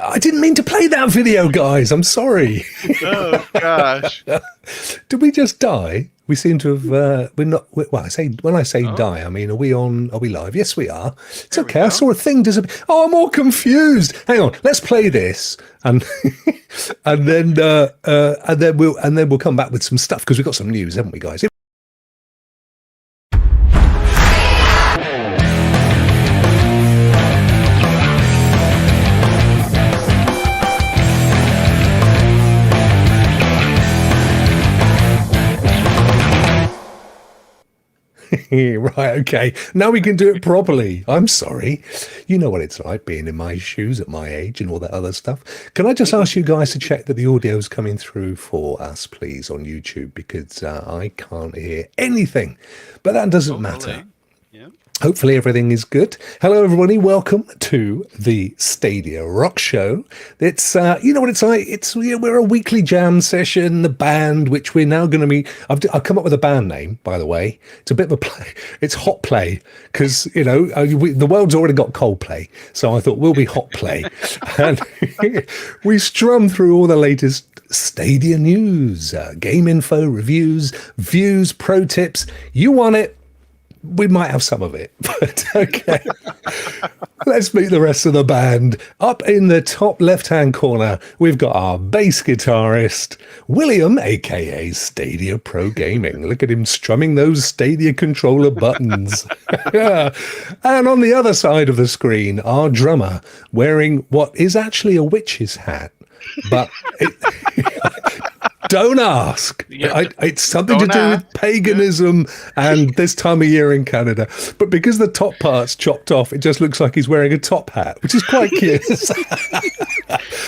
I didn't mean to play that video, guys. I'm sorry. Oh gosh. Did we just die? We seem to have. We're not. Well, when I say die, I mean, are we on? Are we live? Yes, we are. It's There okay. we I go. saw a thing disappear. Oh, I'm all confused. Hang on. Let's play this, and and then we'll come back with some stuff because we've got some news, haven't we, guys? Right, okay. Now we can do it properly. I'm sorry. You know what it's like being in my shoes at my age and all that other stuff. Can I just ask you guys to check that the audio is coming through for us, please, on YouTube? Because I can't hear anything. But that doesn't matter. Yeah. Hopefully everything is good. Hello, everybody. Welcome to the Stadia Rokk show. It's, you know what it's like? We're a weekly jam session, the band, which we're now going to be, I've come up with a band name, by the way. It's a bit of a play. It's Hot Play because, you know, the world's already got Coldplay. So I thought we'll be Hot Play. And we strum through all the latest Stadia news, game info, reviews, views, pro tips. You want it. We might have some of it, but okay. Let's meet the rest of the band. Up in the top left-hand corner, we've got our bass guitarist, William, aka Stadia Pro Gaming. Look at him strumming those Stadia controller buttons. Yeah. And on the other side of the screen, our drummer, wearing what is actually a witch's hat, but don't ask. Yeah. It's something to do with paganism and this time of year in Canada. But because the top part's chopped off, it just looks like he's wearing a top hat, which is quite cute.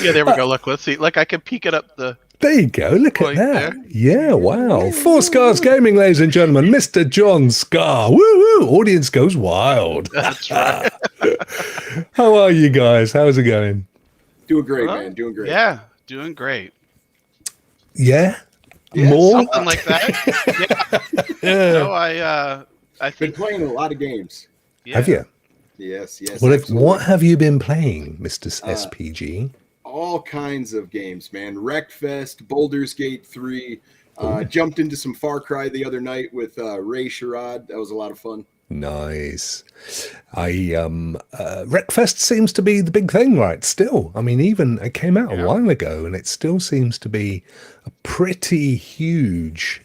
Yeah, there we go. Look, let's see. Like I can peek it up the. There you go. Look at that. There. Yeah, wow. Four Scars Gaming, ladies and gentlemen. Mr. John Scar. Woo woo. Audience goes wild. That's right. How are you guys? How's it going? Doing great, man. Doing great. Yeah, doing great. Yeah? Yeah, More? Something like that. Yeah. No, I Been think. playing a lot of games. Yeah. Have you? Yes. Well, absolutely. what have you been playing, Mr. SPG? All kinds of games, man. Wreckfest, Baldur's Gate 3. Jumped into some Far Cry the other night with Ray Sherrod. That was a lot of fun. Nice. Wreckfest seems to be the big thing, right? Still, I mean, even it came out a while ago, and it still seems to be a pretty huge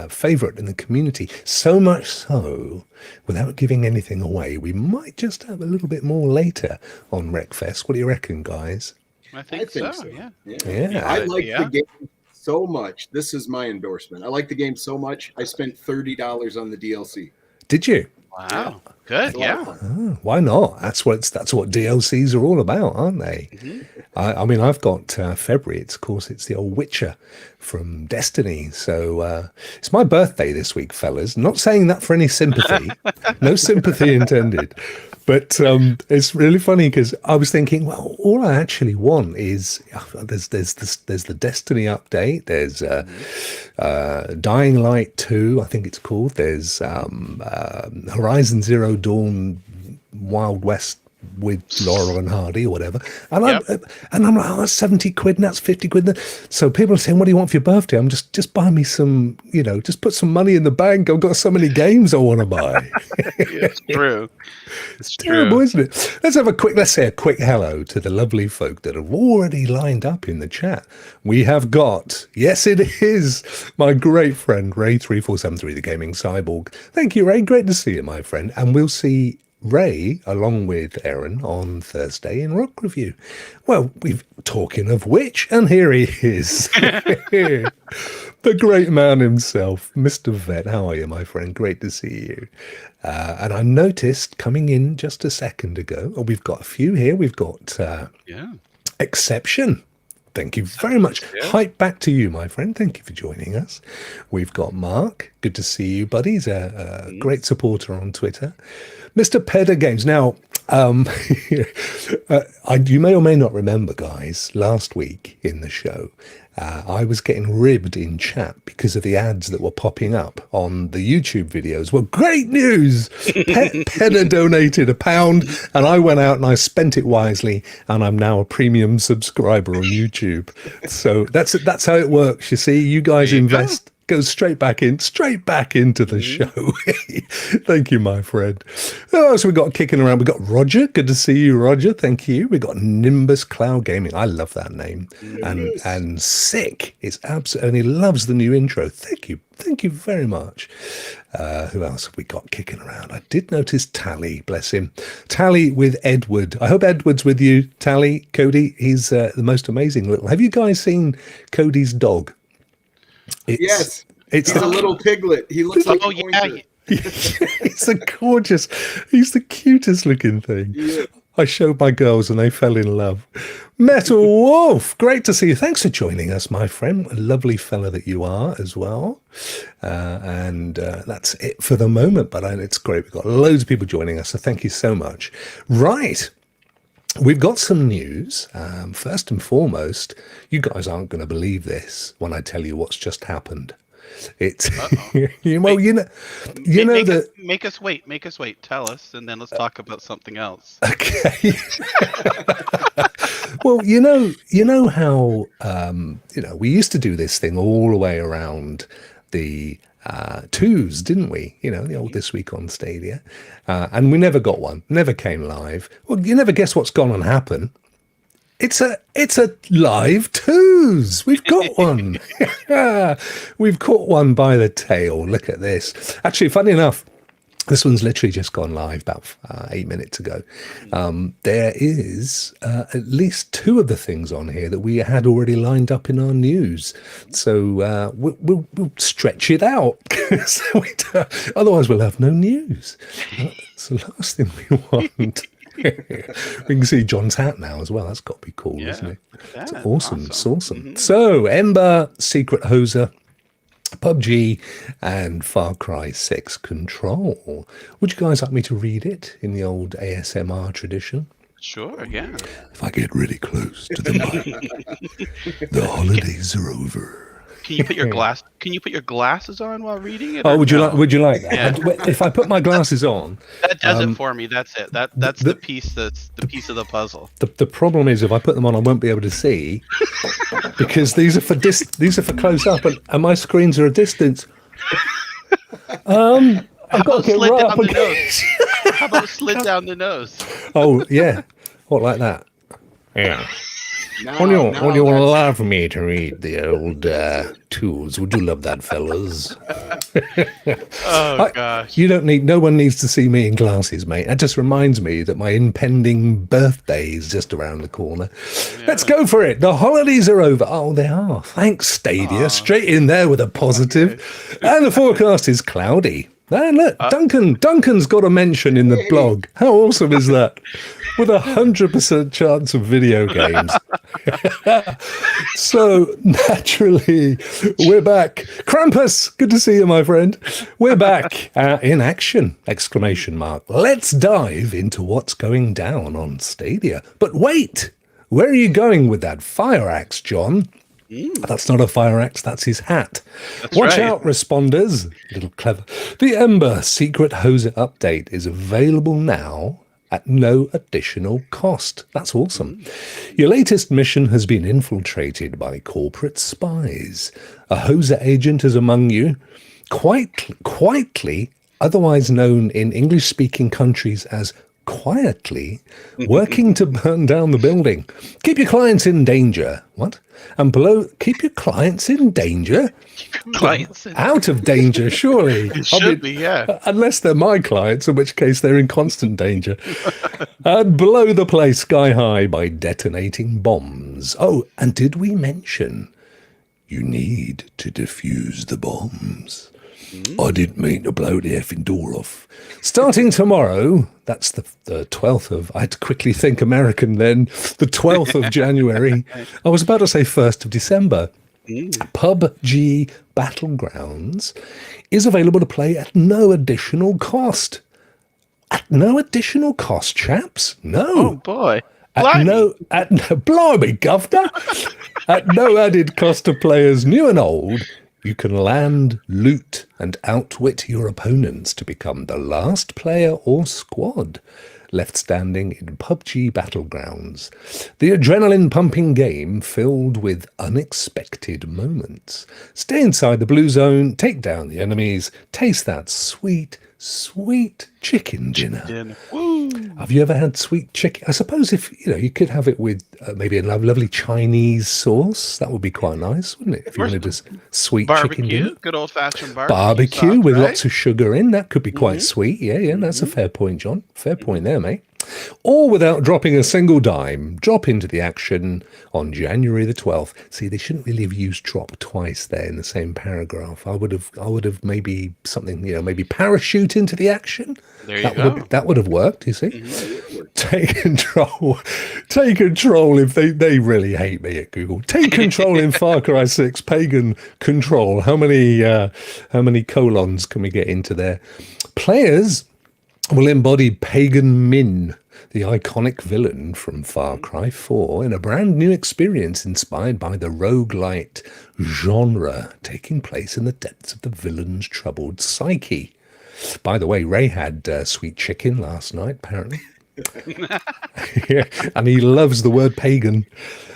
favorite in the community. So much so, without giving anything away, we might just have a little bit more later on Wreckfest. What do you reckon, guys? I think so. Yeah. Yeah. I like the game so much. This is my endorsement. I like the game so much. I spent $30 on the DLC. Did you? Wow. Good. Yeah. Oh, why not? That's what DLCs are all about, aren't they? Mm-hmm. I mean, I've got February. It's, of course, it's the old Witcher from Destiny. So it's my birthday this week, fellas. Not saying that for any sympathy. No sympathy intended. But it's really funny because I was thinking, well, all I actually want is there's the Destiny update. There's Dying Light 2, I think it's called. There's Horizon Zero Dawn Wild West with Laurel and Hardy or whatever. And I'm like, oh, that's 70 quid and that's 50 quid. So people are saying, what do you want for your birthday? I'm just buy me some, just put some money in the bank. I've got so many games I want to buy. It's true. It's terrible, isn't it? Let's say a quick hello to the lovely folk that have already lined up in the chat. We have got, yes, it is my great friend, Ray3473, the Gaming Cyborg. Thank you, Ray. Great to see you, my friend. And we'll see Ray, along with Aaron, on Thursday in Rock Review. Well, we've talking of which, and here he is. The great man himself, Mr. Vet. How are you, my friend? Great to see you. And I noticed coming in just a second ago, we've got a few here. We've got Exception. Thank you very much. Hype back to you, my friend. Thank you for joining us. We've got Mark. Good to see you, buddy. He's a great supporter on Twitter. Mr. Pedder Games. Now, you may or may not remember, guys, last week in the show, I was getting ribbed in chat because of the ads that were popping up on the YouTube videos. Well, great news! Pedder donated £1 and I went out and I spent it wisely, and I'm now a premium subscriber on YouTube. So that's how it works. You see, you guys invest. Goes straight back into the show. Thank you, my friend. Who else we got kicking around? We got Roger. Good to see you, Roger. Thank you. We got Nimbus Cloud Gaming. I love that name. And Sick is absolutely, and he loves the new intro. Thank you very much. Who else have we got kicking around? I did notice Tally, bless him. Tally with Edward. I hope Edward's with you, Tally. Cody, he's the most amazing little. Have you guys seen Cody's dog? Yes, he's a little piglet. He looks like a pointer. He's the cutest looking thing. Yeah. I showed my girls and they fell in love. Metal Wolf, great to see you. Thanks for joining us, my friend. A lovely fella that you are as well. And that's it for the moment, but it's great. We've got loads of people joining us, so thank you so much. Right. We've got some news. First and foremost, you guys aren't going to believe this when I tell you what's just happened. It's make us wait. Tell us, and then let's talk about something else. Okay. Well, you know how we used to do this thing all the way around the twos, didn't we? The old This Week on Stadia, and we never got one, never came live. Well, you never guess what's gone and happened. It's a live twos. We've got one. We've caught one by the tail. Look at this. Actually, funny enough, this one's literally just gone live about 8 minutes ago. There is at least 2 of the things on here that we had already lined up in our news. So we'll stretch it out. Otherwise, we'll have no news. That's the last thing we want. We can see John's hat now as well. That's got to be cool, isn't it? It's awesome. It's awesome. Mm-hmm. So, Ember, Secret Hoser, PUBG, and Far Cry 6 Control. Would you guys like me to read it in the old ASMR tradition? Sure, yeah. If I get really close to the mic, the holidays are over. Can you put your glasses on while reading it? Oh, would you like that? Yeah. If I put my glasses on, that does it for me. That's it. That's the piece. That's the piece of the puzzle. The problem is, if I put them on, I won't be able to see because these are for close up, and my screens are a distance. I've got to get right up against. How about slid down the nose? Oh yeah, what like that? Yeah. Would you love me to read the old tools? Would you love that, fellas? Oh, gosh. No one needs to see me in glasses, mate. That just reminds me that my impending birthday is just around the corner. Yeah. Let's go for it. The holidays are over. Oh, they are. Thanks, Stadia. Straight in there with a positive. Okay. And the forecast is cloudy. And look, Duncan's got a mention in the blog. How awesome is that? With 100% chance of video games. So, naturally, we're back. Krampus, good to see you, my friend. We're back in action, ! Let's dive into what's going down on Stadia. But wait, where are you going with that fire axe, John? That's not a fire axe, that's his hat. Watch out, responders. A little clever. The Ember Secret Hoser update is available now at no additional cost. That's awesome. Your latest mission has been infiltrated by corporate spies. A hoser agent is among you, quietly, otherwise known in English-speaking countries as quietly, working to burn down the building. Keep your clients in danger. What? And below, keep your clients in danger? Out of danger, surely. It should be, yeah. Unless they're my clients, in which case they're in constant danger. And blow the place sky high by detonating bombs. Oh, and did we mention you need to defuse the bombs? I didn't mean to blow the effing door off. Starting tomorrow, that's the 12th of, I had to quickly think American then, the 12th of January. I was about to say 1st of December. PUBG Battlegrounds is available to play at no additional cost. At no additional cost, chaps? No. Oh boy. Blimey, governor. At no added cost to players new and old, you can land, loot, and outwit your opponents to become the last player or squad left standing in PUBG Battlegrounds. The adrenaline-pumping game filled with unexpected moments. Stay inside the blue zone, take down the enemies, taste that sweet, sweet chicken dinner. Woo. Have you ever had sweet chicken? I suppose if you could have it with maybe a lovely Chinese sauce, that would be quite nice, wouldn't it? If you wanted a sweet chicken dinner, good old fashioned barbecue sauce, with right? lots of sugar in, that could be quite sweet. Yeah, that's a fair point, John. Fair point there, mate. All without dropping a single dime. Drop into the action on January the 12th. See, they shouldn't really have used drop twice there in the same paragraph. I would have maybe something, maybe parachute into the action. There you go. That would have worked, you see. Take control if they really hate me at Google. Take control in Far Cry 6 Pagan Control. How many colons can we get into there? Players will embody Pagan Min, the iconic villain from Far Cry 4, in a brand new experience inspired by the roguelite genre, taking place in the depths of the villain's troubled psyche. By the way, Ray had sweet chicken last night, apparently. Yeah, and he loves the word pagan.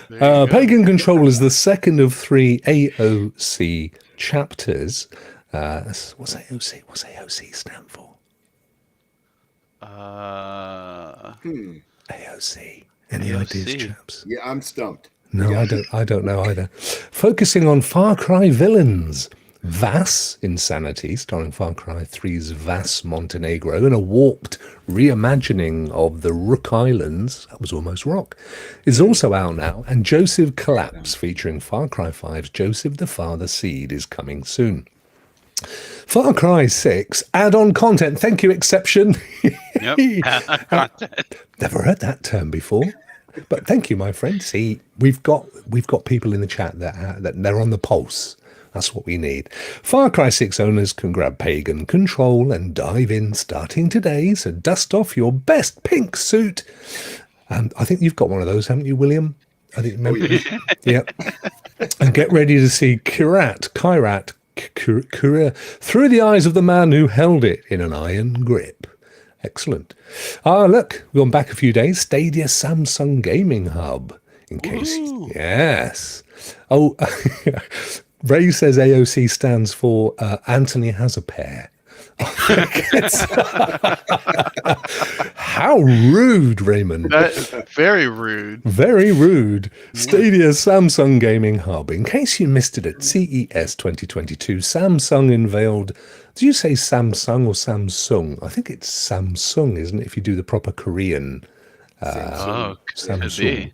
Pagan Control is the second of 3 AOC chapters. What's AOC? What's AOC stand for? AOC. Any ideas, chaps? Yeah, I'm stumped. No, I don't know either. Focusing on Far Cry villains. Vass Insanity, starring Far Cry 3's Vass Montenegro, in a warped reimagining of the Rook Islands, that was almost rock, is also out now, and Joseph Collapse, featuring Far Cry 5's Joseph the Father Seed, is coming soon. Far Cry 6 add-on content. Thank you, Exception. Yep. Content. Never heard that term before, but thank you, my friend. See, we've got people in the chat that they're on the pulse. That's what we need. Far Cry 6 owners can grab Pagan Control and dive in starting today. So dust off your best pink suit. And I think you've got one of those, haven't you, William? I think maybe. Yep. And get ready to see Kyrat through the eyes of the man who held it in an iron grip. Excellent. Look, we've gone back a few days. Stadia Samsung Gaming Hub. In case. Ooh. Yes. Oh, Ray says AOC stands for Anthony has a pair. How rude, Raymond. Very rude. Very rude. Stadia Samsung Gaming Hub. In case you missed it at CES 2022, Samsung unveiled... Do you say Samsung or Samsung? I think it's Samsung, isn't it, if you do the proper Korean... Samsung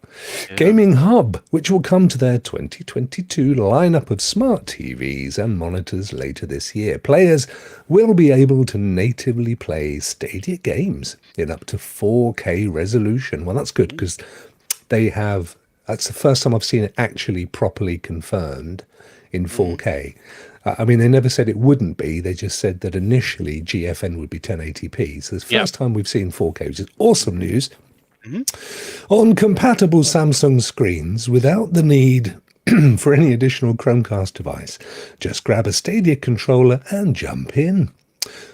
Gaming Hub, which will come to their 2022 lineup of smart TVs and monitors later this year. Players will be able to natively play Stadia games in up to 4K resolution. Well, that's good because that's the first time I've seen it actually properly confirmed in 4K. I mean, they never said it wouldn't be. They just said that initially GFN would be 1080p. So it's the first time we've seen 4K, which is awesome news. On compatible Samsung screens without the need for any additional Chromecast device. Just grab a Stadia controller and jump in.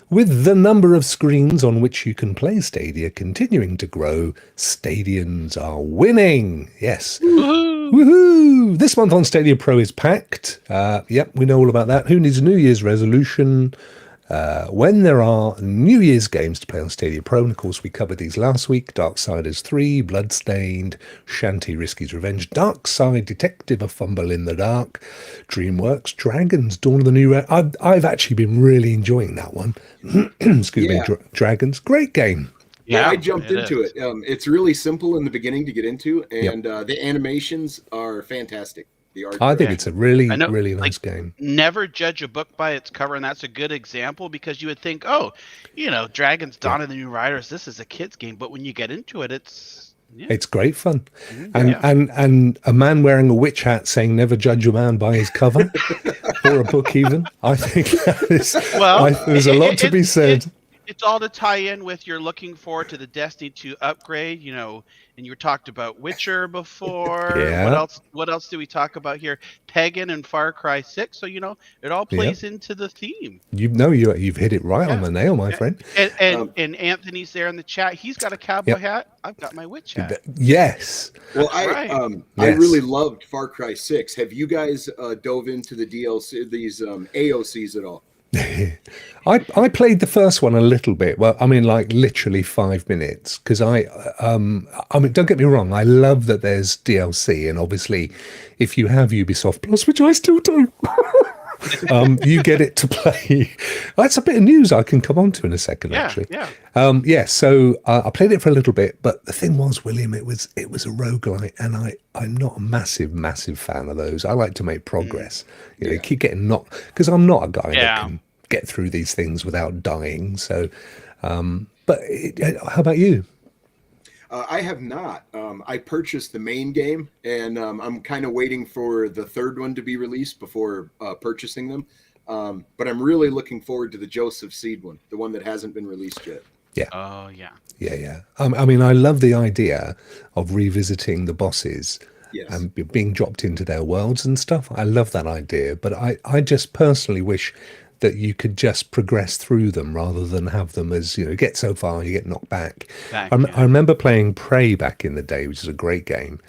With the number of screens on which you can play Stadia continuing to grow, Stadians are winning. Yes. Woohoo! This month on Stadia Pro is packed. Yep, we know all about that. Who needs a New Year's resolution? When there are New Year's games to play on Stadia Pro, and of course we covered these last week, Darksiders 3, Bloodstained, Shanty Risky's Revenge, Darkside Detective, A Fumble in the Dark, DreamWorks, Dragons, Dawn of the New Era. I've actually been really enjoying that one. Excuse me, Dragons, great game. Yeah, I jumped into it. It's really simple in the beginning to get into, and the animations are fantastic. The art. I think direction. it's a really, I know, really like, nice game. never judge a book by its cover, and that's a good example because you would think, oh, Dragons Dawn of the New Riders, this is a kid's game, but when you get into it, it's It's great fun. And yeah. and a man wearing a witch hat saying never judge a man by his cover or a book even. I think that is, Well, there's a lot to be said. It's all to tie in with you're looking forward to the Destiny 2 upgrade, and you talked about Witcher before. Yeah. What else do we talk about here? Pagan and Far Cry 6. So, it all plays into the theme. You've hit it right on the nail, my friend. And Anthony's there in the chat. He's got a cowboy hat. I've got my witch hat. Yes. Well, I really loved Far Cry 6. Have you guys dove into the DLC, these AOCs at all? I played the first one a little bit. Well, I mean, like literally 5 minutes, because I mean, don't get me wrong, I love that there's DLC, and obviously, if you have Ubisoft Plus, which I still do, you get it to play. That's a bit of news I can come on to in a second, actually. Yeah. So I played it for a little bit, but the thing was, William, it was a roguelite, and I'm not a massive fan of those. I like to make progress. Keep getting knocked, because I'm not a guy that can get through these things without dying. So, but how about you? I have not. I purchased the main game, and I'm kind of waiting for the third one to be released before purchasing them. But I'm really looking forward to the Joseph Seed one, the one that hasn't been released yet. Yeah. Oh, yeah. Yeah. I mean, I love the idea of revisiting the bosses and being dropped into their worlds and stuff. I love that idea, but I just personally wish that you could just progress through them rather than have them as, get so far, you get knocked back. I remember playing Prey back in the day, which is a great game.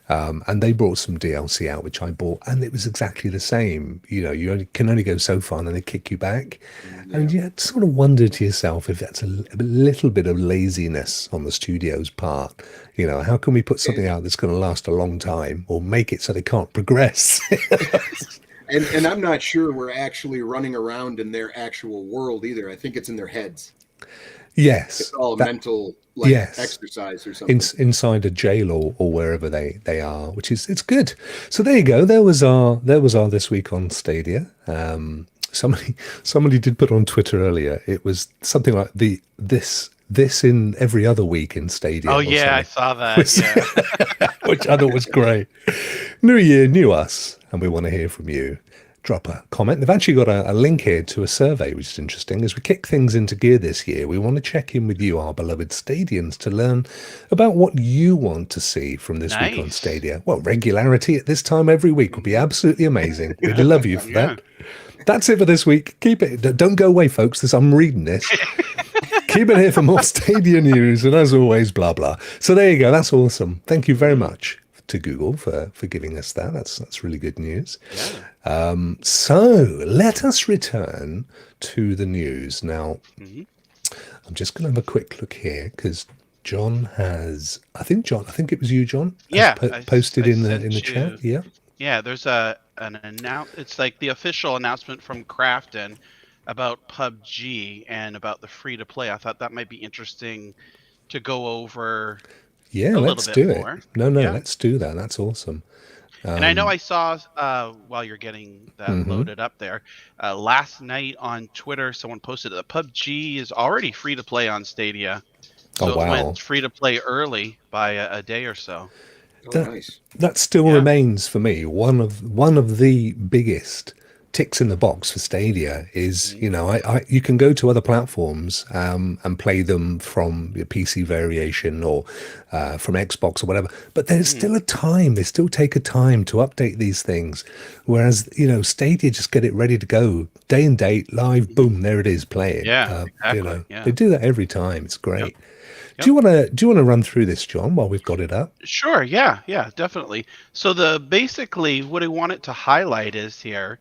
And they brought some DLC out, which I bought, and it was exactly the same. You can only go so far, and then they kick you back. And you sort of wonder to yourself if that's a little bit of laziness on the studio's part. How can we put something out that's going to last a long time, or make it so they can't progress? And I'm not sure we're actually running around in their actual world either. I think it's in their heads. Yes. It's all mental exercise or something. Inside a jail or wherever they are, which is, it's good. So there you go. There was our this week on Stadia. Somebody did put on Twitter earlier. It was something like this in every other week in Stadia. Oh yeah, I saw that. Which I thought was great. New year, new us, and we want to hear from you. Drop a comment. They've actually got a link here to a survey, which is interesting. As we kick things into gear this year, we want to check in with you, our beloved Stadians, to learn about what you want to see from this week on Stadia. Well, regularity at this time every week would be absolutely amazing. We'd love you for that. That's it for this week. Keep it. Don't go away, folks. I'm reading this. Keep it here for more Stadia news, and as always, blah blah. So there you go. That's awesome. Thank you very much to Google for giving us that. That's really good news. So let us return to the news now. I'm just going to have a quick look here because John has. I think it was you, John. Posted in the chat. Yeah. There's an It's like the official announcement from Krafton about PUBG and about the free to play. I thought that might be interesting to go over. Let's do it. No, let's do that. That's awesome. And I know I saw while you're getting that loaded up there, last night on Twitter, someone posted that PUBG is already free to play on Stadia. So it went free to play early by a day or so. Nice. That still remains for me one of the biggest ticks in the box for Stadia is, you can go to other platforms and play them from your PC variation or from Xbox or whatever, but there's still a time. They still take a time to update these things. Whereas, Stadia just get it ready to go, day and date, live, boom, there it is, play it. Exactly. They do that every time. It's great. Yep. Do you want to run through this, John, while we've got it up? Sure. Yeah, definitely. So basically what I wanted to highlight is here.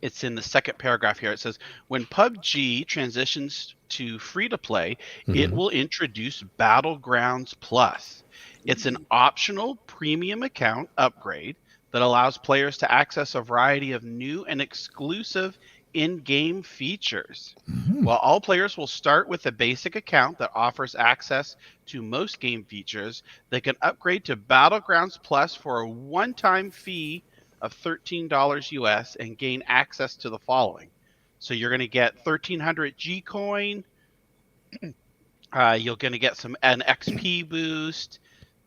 It's in the second paragraph here. It says, when PUBG transitions to free-to-play, it will introduce Battlegrounds Plus. It's an optional premium account upgrade that allows players to access a variety of new and exclusive in-game features. While all players will start with a basic account that offers access to most game features, they can upgrade to Battlegrounds Plus for a one-time fee of $13 US and gain access to the following. So you're going to get 1,300 G coin. You're going to get an XP boost.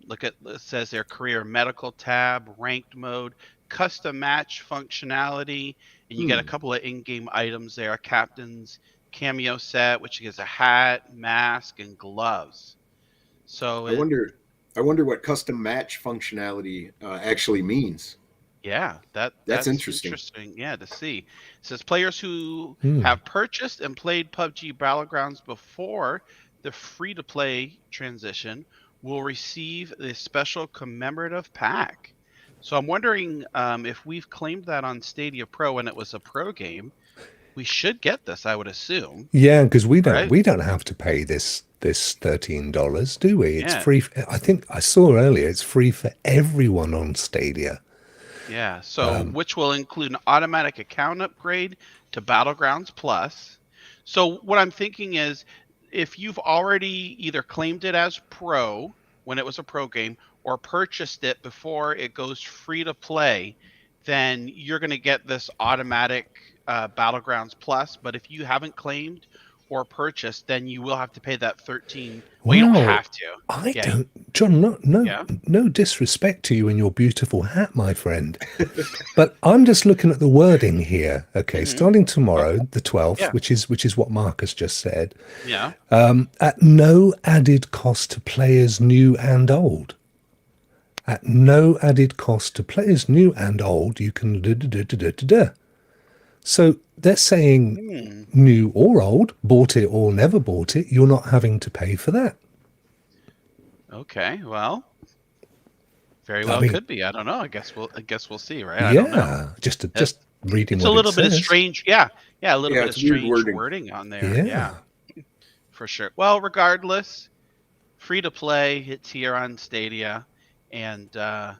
Look at it says their career medical tab, ranked mode, custom match functionality, and you get a couple of in-game items there. A captain's cameo set, which is a hat, mask, and gloves. So I wonder what custom match functionality actually means. Yeah, that's interesting. Yeah, to see. It says players who have purchased and played PUBG Battlegrounds before the free-to-play transition will receive the special commemorative pack. So I'm wondering if we've claimed that on Stadia Pro and it was a pro game, we should get this, I would assume. Yeah, because we don't have to pay this $13, do we? It's free. I think I saw earlier it's free for everyone on Stadia. Yeah, so which will include an automatic account upgrade to Battlegrounds Plus. So what I'm thinking is, if you've already either claimed it as pro when it was a pro game or purchased it before it goes free to play, then you're going to get this automatic Battlegrounds Plus. But if you haven't claimed or purchased, then you will have to pay that 13. Well, you don't have to. I don't, John. No disrespect to you and your beautiful hat, my friend. But I'm just looking at the wording here. Okay, starting tomorrow, the 12th, which is what Marcus just said. Yeah. At no added cost to players new and old. At no added cost to players new and old, you can So they're saying new or old, bought it or never bought it, you're not having to pay for that. Okay, well, very well could be. I don't know. I guess we'll see, right? I don't know. Just reading. It's a little bit of strange. Yeah, a little bit of strange wording on there. Yeah, for sure. Well, regardless, free to play. It's here on Stadia, and I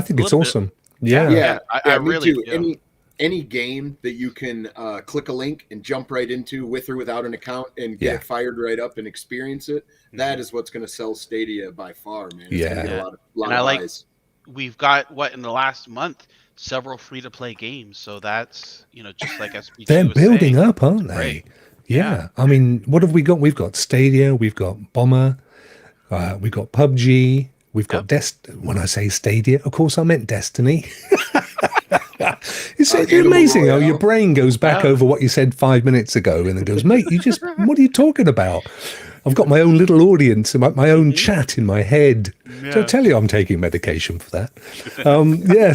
think it's awesome. I really do. Any game that you can click a link and jump right into with or without an account and get it fired right up and experience it, that is what's going to sell Stadia by far, man. It's gonna get a lot of eyes. We've got in the last month several free-to-play games, so that's just like SPG they're was building saying. up, aren't they? Right. Yeah. I mean, what have we got? We've got Stadia, we've got Bomber, we've got PUBG, we've got when I say Stadia, of course I meant Destiny. It's amazing how your brain goes back over what you said 5 minutes ago and then goes, mate, what are you talking about? I've got my own little audience and my own chat in my head. So I tell you, I'm taking medication for that.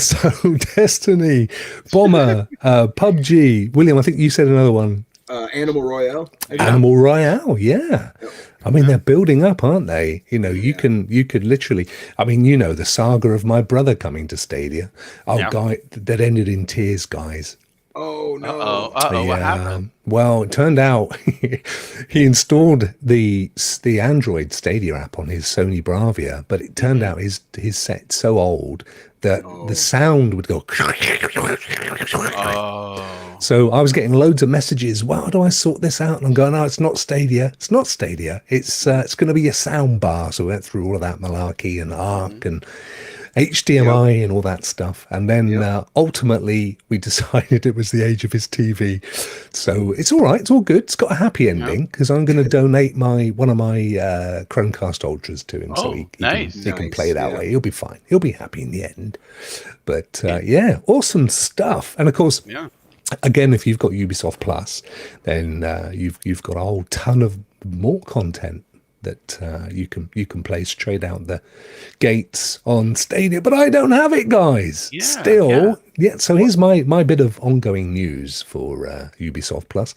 So Destiny, Bomber, PUBG. William, I think you said another one. Animal Royale. Animal Royale, yeah. Yep. I mean, they're building up, aren't they? You could literally, the saga of my brother coming to Stadia. Guy, that ended in tears, guys. Oh, no. Uh-oh, what happened? Well, it turned out he installed the Android Stadia app on his Sony Bravia, but it turned out his set's so old that the sound would go. So I was getting loads of messages. Well, how do I sort this out? And I'm going, it's not Stadia. It's not Stadia. It's going to be a sound bar. So we went through all of that malarkey and ARC and HDMI and all that stuff. And then ultimately we decided it was the age of his TV. So it's all right. It's all good. It's got a happy ending because I'm going to donate one of my Chromecast Ultras to him. So he can play that way. He'll be fine. He'll be happy in the end. But awesome stuff. And of course, again, if you've got Ubisoft Plus, then you've got a whole ton of more content that you can play straight out the gates on Stadia. But I don't have it, guys. So here's my bit of ongoing news for Ubisoft Plus.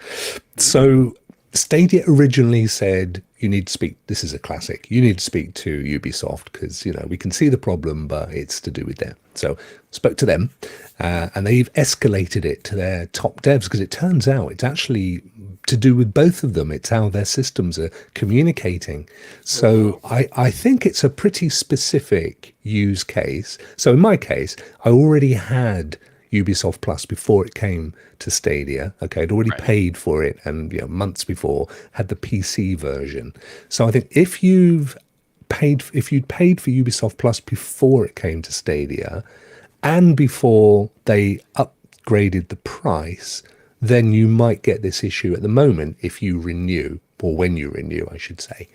So Stadia originally said you need to speak. This is a classic. You need to speak to Ubisoft because we can see the problem, but it's to do with them. So spoke to them, and they've escalated it to their top devs because it turns out it's actually to do with both of them. It's how their systems are communicating. So I think it's a pretty specific use case. So in my case, I already had Ubisoft Plus before it came to Stadia. Okay, I'd already paid for it, and months before had the PC version. So I think if you'd paid for Ubisoft Plus before it came to Stadia, and before they upgraded the price, then you might get this issue at the moment if you renew, or when you renew, I should say.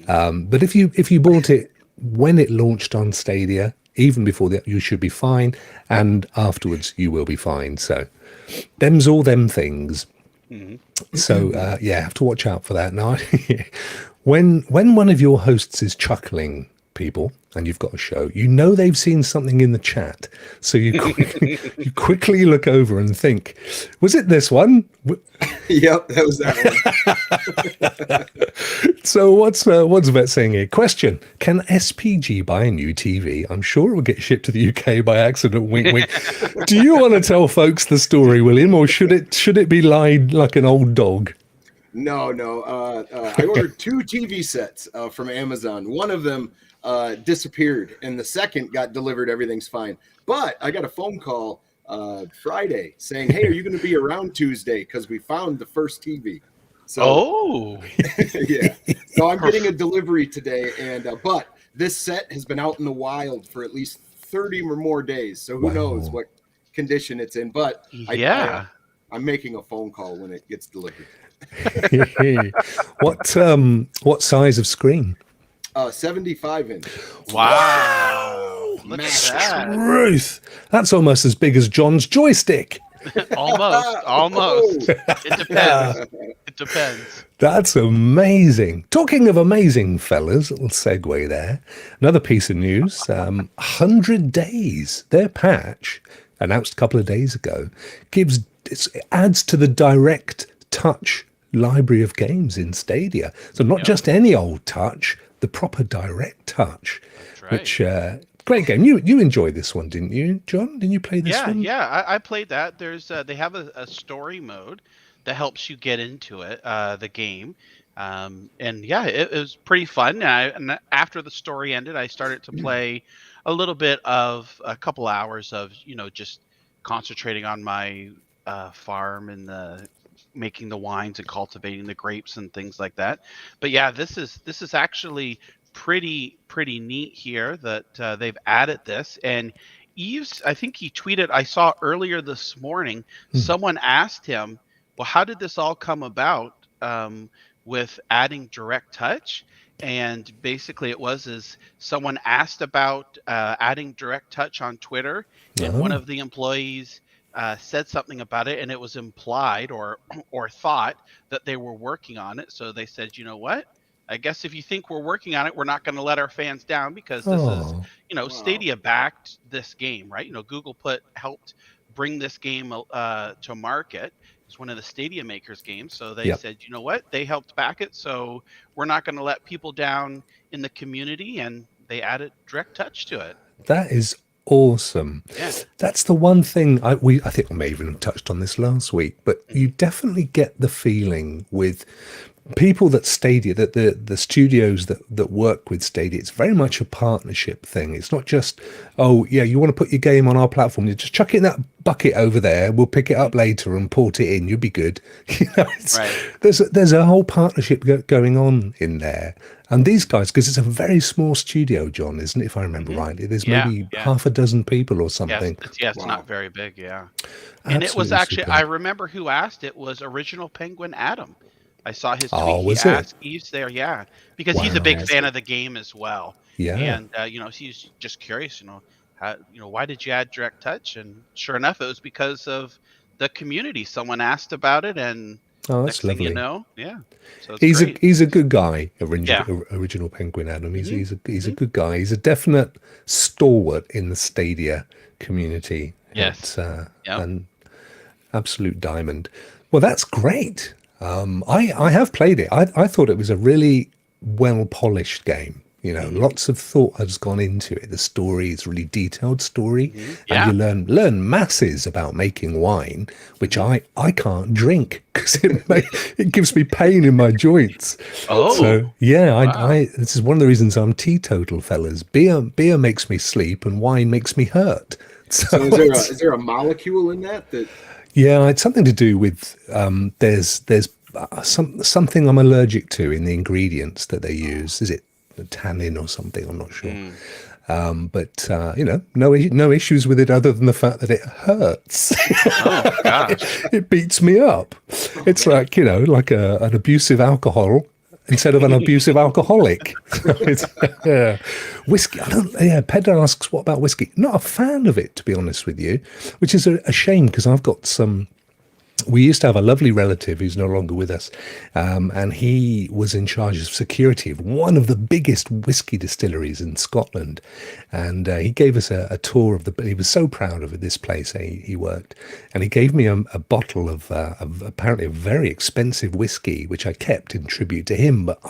But if you bought it when it launched on Stadia, even before that, you should be fine, and afterwards you will be fine. So them's all them things. So have to watch out for that. Now, when one of your hosts is chuckling, people, and you've got a show, they've seen something in the chat, so you quickly look over and think, was it this one? Yep, that was that one. So what's Vet saying here? Question: can SPG buy a new TV? I'm sure it will get shipped to the UK by accident. Wink, wink. Do you want to tell folks the story, William, or should it be lied like an old dog? No. I ordered 2 TV sets from Amazon. One of them disappeared, and the second got delivered. Everything's fine, but I got a phone call Friday saying, "Hey, are you going to be around Tuesday? Because we found the first TV." So, yeah. So I'm getting a delivery today, and but this set has been out in the wild for at least 30 or more days. So who knows what condition it's in? But I'm making a phone call when it gets delivered. What size of screen? 75 inch. Wow. Look at that. Truth. That's almost as big as John's joystick. Almost. It depends. That's amazing. Talking of amazing, fellas, little segue there. Another piece of news. 100 Days, their patch, announced a couple of days ago, adds to the direct touch library of games in Stadia. So not just any old touch, the proper direct touch. That's right. Which great game. You enjoyed this one, didn't you, John? Didn't you play this one? Yeah, I played that. There's they have a story mode that helps you get into it, the game. And it was pretty fun. And after the story ended, I started to play a little bit of a couple hours of just concentrating on my farm and making the wines and cultivating the grapes and things like that. But yeah, this is actually pretty neat here that they've added this. And Eves, I think he tweeted, I saw earlier this morning, someone asked him, well, how did this all come about with adding direct touch? And basically it was someone asked about adding direct touch on Twitter, and one of the employees said something about it, and it was implied or thought that they were working on it. So they said, you know what? I guess if you think we're working on it, we're not going to let our fans down, because this is, Stadia backed this game, right? Google helped bring this game to market. It's one of the Stadia makers games. So they said, you know what? They helped back it. So we're not going to let people down in the community, and they added direct touch to it. That is awesome. Yeah. That's the one thing I think I may even have touched on this last week, but you definitely get the feeling with people that Stadia, that the studios that work with Stadia, it's very much a partnership thing. It's not just, you want to put your game on our platform, you just chuck it in that bucket over there, we'll pick it up later and port it in, you'll be good. There's a whole partnership going on in there. And these guys, because it's a very small studio, John, isn't it, if I remember rightly? There's maybe half a dozen people or something. It's not very big, And it was actually, super. I remember who asked it was Original Penguin Adam. I saw his tweet. Was he asked Eves there, because he's a big fan of the game as well. Yeah. And he's just curious, how, why did you add direct touch? And sure enough, it was because of the community. Someone asked about it, and that's lovely. So he's a good guy. Original Penguin Adam. He's a good guy. He's a definite stalwart in the Stadia community. Yes. An absolute diamond. Well, that's great. I have played it. I thought it was a really well polished game. Lots of thought has gone into it. The story is a really detailed story, and you learn masses about making wine, which I can't drink because it gives me pain in my joints. So this is one of the reasons I'm teetotal, fellas. Beer makes me sleep, and wine makes me hurt. So is there a molecule in that? Yeah, it's something to do with there's something I'm allergic to in the ingredients that they use. Is it tannin or something? I'm not sure. But no issues with it other than the fact that it hurts. Oh gosh. It beats me up. It's like an abusive alcohol instead of an abusive alcoholic. Whiskey. Pedro asks, what about whiskey? Not a fan of it, to be honest with you, which is a shame because I've got some. We used to have a lovely relative who's no longer with us, and he was in charge of security of one of the biggest whiskey distilleries in Scotland. And he gave us a tour of he was so proud of this place he worked. And he gave me a bottle of apparently a very expensive whiskey, which I kept in tribute to him. But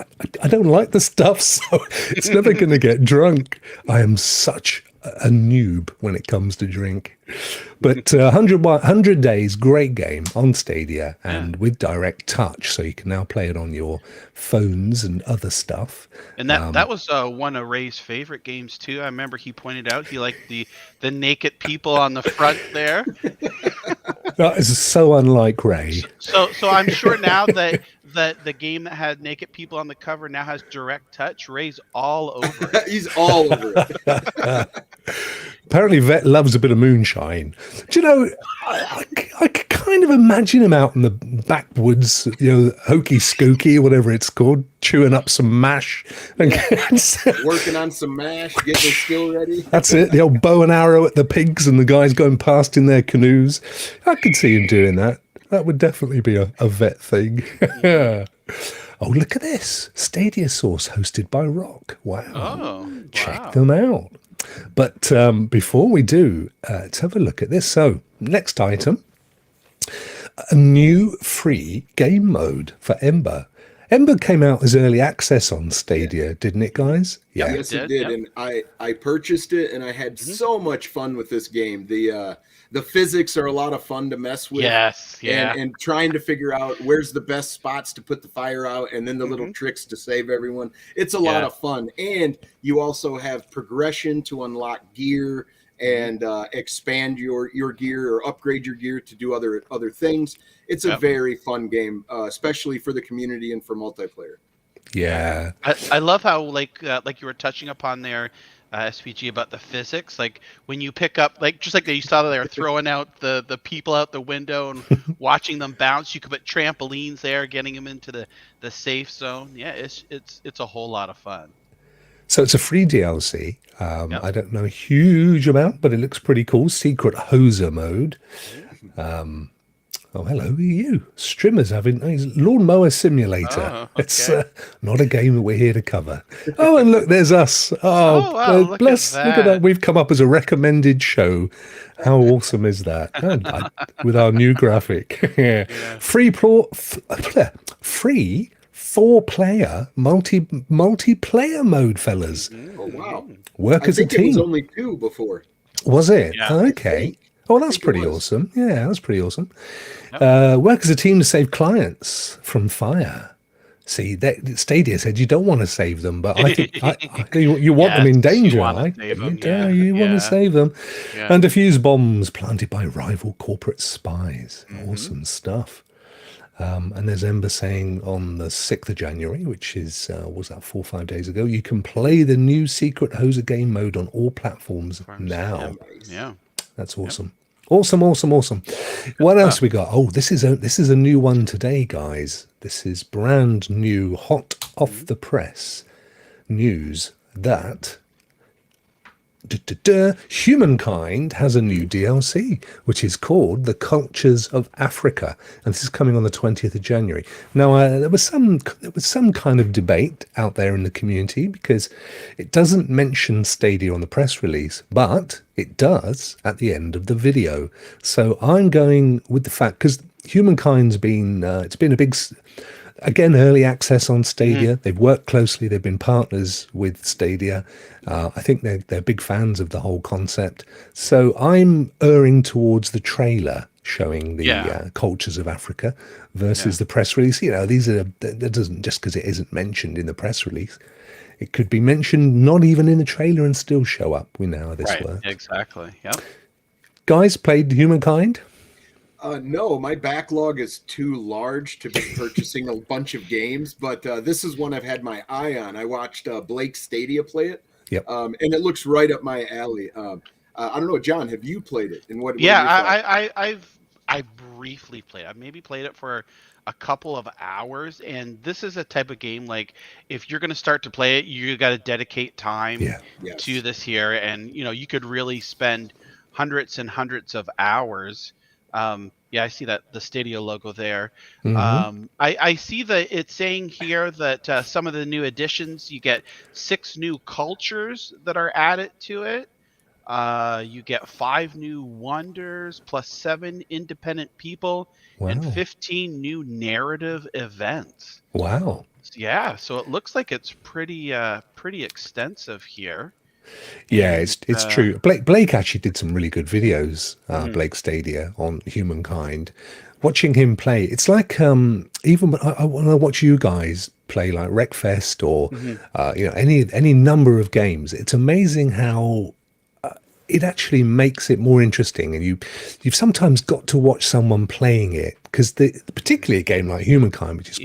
I don't like the stuff, so it's never going to get drunk. I am such a noob when it comes to drink. But 100 Days, great game on Stadia and with direct touch, so you can now play it on your phones and other stuff. And that was one of Ray's favorite games too. I remember he pointed out he liked the naked people on the front there. That is so unlike Ray. So I'm sure now that the game that had naked people on the cover now has direct touch. Ray's all over it. He's all over it. Apparently, Vet loves a bit of moonshine. Do you know, I could kind of imagine him out in the backwoods, hokey skooky, whatever it's called, chewing up some mash. And working on some mash, getting his skill ready. That's it, the old bow and arrow at the pigs and the guys going past in their canoes. I could see him doing that. That would definitely be a Vet thing. Oh, look at this. Stadia Source hosted by Rokk. Wow. Oh, Check them out. But before we do, let's have a look at this. So, next item, a new free game mode for Ember. Ember came out as early access on Stadia, didn't it, guys? Yeah. Yes, it did. Yep. And I purchased it, and I had so much fun with this game. The physics are a lot of fun to mess with. Yes, yeah. And trying to figure out where's the best spots to put the fire out, and then the little tricks to save everyone. It's a lot of fun. And you also have progression to unlock gear and expand your gear or upgrade your gear to do other things. It's a very fun game, especially for the community and for multiplayer. Yeah. I love how like you were touching upon there, SPG, about the physics. Like when you pick up, just like you saw they were throwing out the people out the window and watching them bounce. You could put trampolines there, getting them into the safe zone. Yeah, it's a whole lot of fun. So it's a free DLC. I don't know a huge amount, but it looks pretty cool. Secret Hoser mode. Oh, hello, who are you? Strimmers having Lawnmower Simulator. Oh, okay. It's not a game that we're here to cover. Oh, and look, there's us. Wow, look bless. at Look at that. We've come up as a recommended show. How awesome is that? With our new graphic. Free 4-player multiplayer mode, fellas. Oh, wow. Work as a team. It was only 2 before. Was it? Yeah. Okay. Oh, that's pretty awesome. Yeah, that's pretty awesome. Work as a team to save clients from fire. See, Stadia said you don't want to save them, but I think you want them in danger. You want to save them. Yeah. And defuse bombs planted by rival corporate spies. Awesome stuff. And there's Ember saying on the 6th of January, which is, was that 4 or 5 days ago, you can play the new Secret Hoser game mode on all platforms now. Yeah. That's awesome. Awesome. What else we got? Oh, this is a new one today, guys. This is brand new, hot off the press news that Humankind has a new DLC, which is called The Cultures of Africa, and this is coming on the 20th of January. Now, there was some kind of debate out there in the community because it doesn't mention Stadia on the press release, but it does at the end of the video. So I'm going with the fact, because Humankind's been it's been a big. Again, early access on Stadia. They've worked closely. They've been partners with Stadia. I think they're big fans of the whole concept. So I'm erring towards the trailer showing the cultures of Africa versus the press release. These are that doesn't just because it isn't mentioned in the press release. It could be mentioned not even in the trailer and still show up. We know how this works. Exactly. Yep. guys played Humankind? No, my backlog is too large to be purchasing a bunch of games, but this is one I've had my eye on. I watched Blake Stadia play it, Yep. And it looks right up my alley. I don't know, John, have you played it? And what are your Yeah, I briefly played. I maybe played it for a couple of hours, and this is a type of game like if you're going to start to play it, you got to dedicate time to this here, and you could really spend hundreds and hundreds of hours. Yeah, I see that the Stadia logo there. I see that it's saying here that some of the new additions, you get 6 new cultures that are added to it. You get 5 new wonders plus 7 independent people and 15 new narrative events. Wow. Yeah, so it looks like it's pretty extensive here. Yeah, it's true. Blake actually did some really good videos, Blake Stadia, on Humankind. Watching him play, it's like even when I want to watch you guys play like Wreckfest or any number of games. It's amazing how it actually makes it more interesting, and you've sometimes got to watch someone playing it because particularly a game like Humankind, which is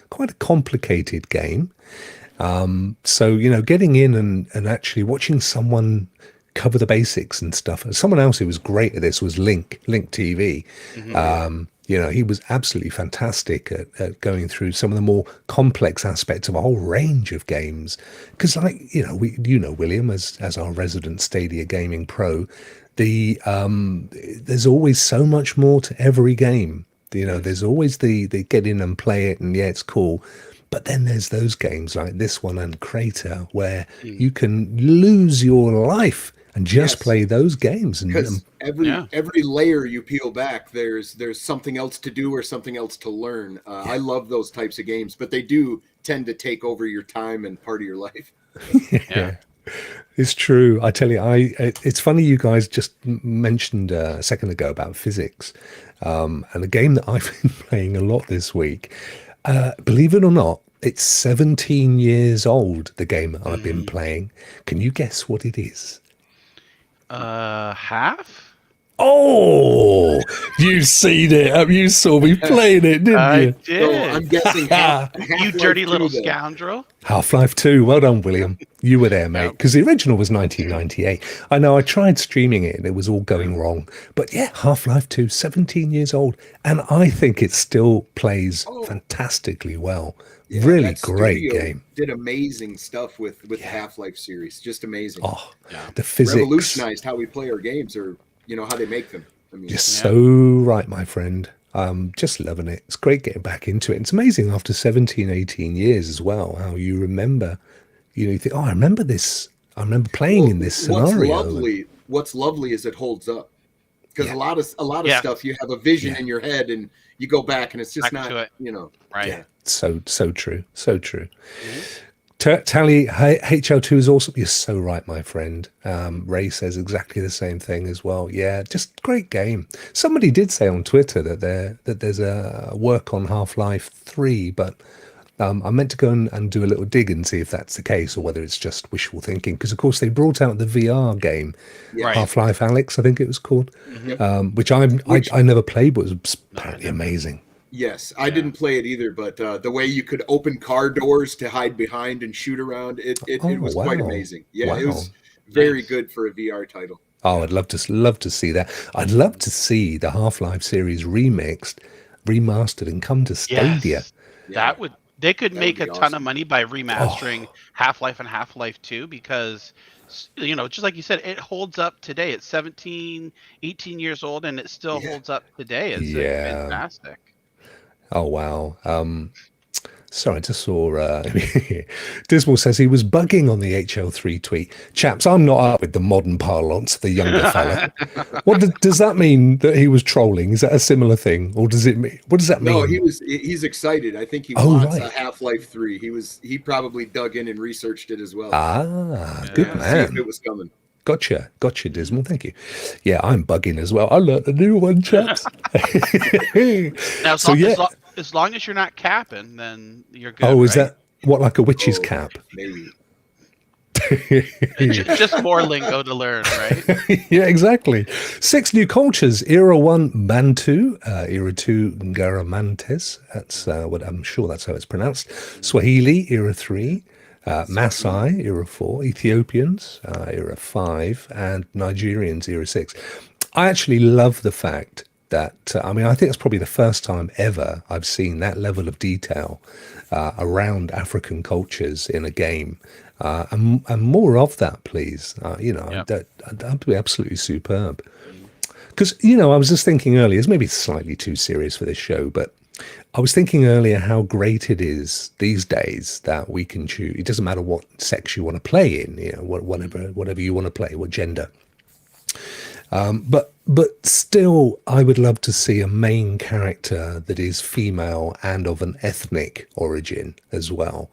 quite a complicated game. So getting in and actually watching someone cover the basics and stuff. And someone else who was great at this was Link TV. He was absolutely fantastic at going through some of the more complex aspects of a whole range of games. Because, William, as our resident Stadia gaming pro, there's always so much more to every game. There's always the get in and play it, and it's cool. But then there's those games like this one and Crater where you can lose your life and just play those games. Because every layer you peel back, there's something else to do or something else to learn. I love those types of games, but they do tend to take over your time and part of your life. Yeah. It's true. I tell you, it's funny you guys just mentioned a second ago about physics. And a game that I've been playing a lot this week, believe it or not, it's 17 years old, the game that I've been playing. Can you guess what it is? Half? Oh, you've seen it. You saw me playing it, didn't I you? did. So I'm guessing You dirty little scoundrel. Half-Life 2. Well done, William. You were there, mate. Because the original was 1998. I know I tried streaming it and it was all going wrong. But yeah, Half-Life 2, 17 years old. And I think it still plays fantastically well. Yeah, really great game. Did amazing stuff with the Half-Life series. Just amazing. Oh, the physics. Revolutionized how we play our games, or how they make them. I mean, you're so right, my friend. Just loving it. It's great getting back into it. It's amazing after 17, 18 years as well, how you remember, you think, I remember this. I remember playing in this scenario. What's lovely is it holds up. Because a lot of stuff, you have a vision in your head and you go back and it's just not, right. Yeah. So true. So true. Tally, HL2 is awesome. You're so right, my friend. Ray says exactly the same thing as well. Yeah, just great game. Somebody did say on Twitter that there's a work on Half-Life 3, but I meant to go and do a little dig and see if that's the case or whether it's just wishful thinking. Because, of course, they brought out the VR game, Half-Life Alyx, I think it was called, which I never played, but was apparently amazing. Yes, I didn't play it either, but the way you could open car doors to hide behind and shoot around, it was quite amazing. Yeah, it was very good for a VR title. Oh, I'd love to see that. I'd love to see the Half-Life series remastered, and come to Stadia. Yes. They could make a ton of money by remastering Half-Life and Half-Life 2 because, just like you said, it holds up today. It's 17, 18 years old, and it still holds up today. It's fantastic. Oh, wow. Sorry, I just saw Dismal says he was bugging on the HL3 tweet. Chaps, I'm not up with the modern parlance of the younger fella. What does that mean that he was trolling? Is that a similar thing? Or what does that mean? No, he's excited. I think he wants a Half-Life 3. He probably dug in and researched it as well. Good man. See if it was coming. Gotcha, Dismal. Thank you. Yeah, I'm bugging as well. I learned a new one, chaps. Now, as long as you're not capping, then you're good. Oh, is that what, like a witch's cap? Maybe. Just more lingo to learn, right? Yeah, exactly. 6 new cultures: Era 1 Bantu, Era 2 Garamantes. That's what I'm sure that's how it's pronounced. Swahili, Era 3. Maasai, Era 4. Ethiopians, Era 5. And Nigerians, Era 6. I actually love the fact that, I mean, I think it's probably the first time ever I've seen that level of detail around African cultures in a game. And more of that, please. That'd be absolutely superb. Because, I was just thinking earlier, it's maybe slightly too serious for this show, but I was thinking earlier how great it is these days that we can choose. It doesn't matter what sex you want to play in, whatever you want to play, what gender. But still, I would love to see a main character that is female and of an ethnic origin as well.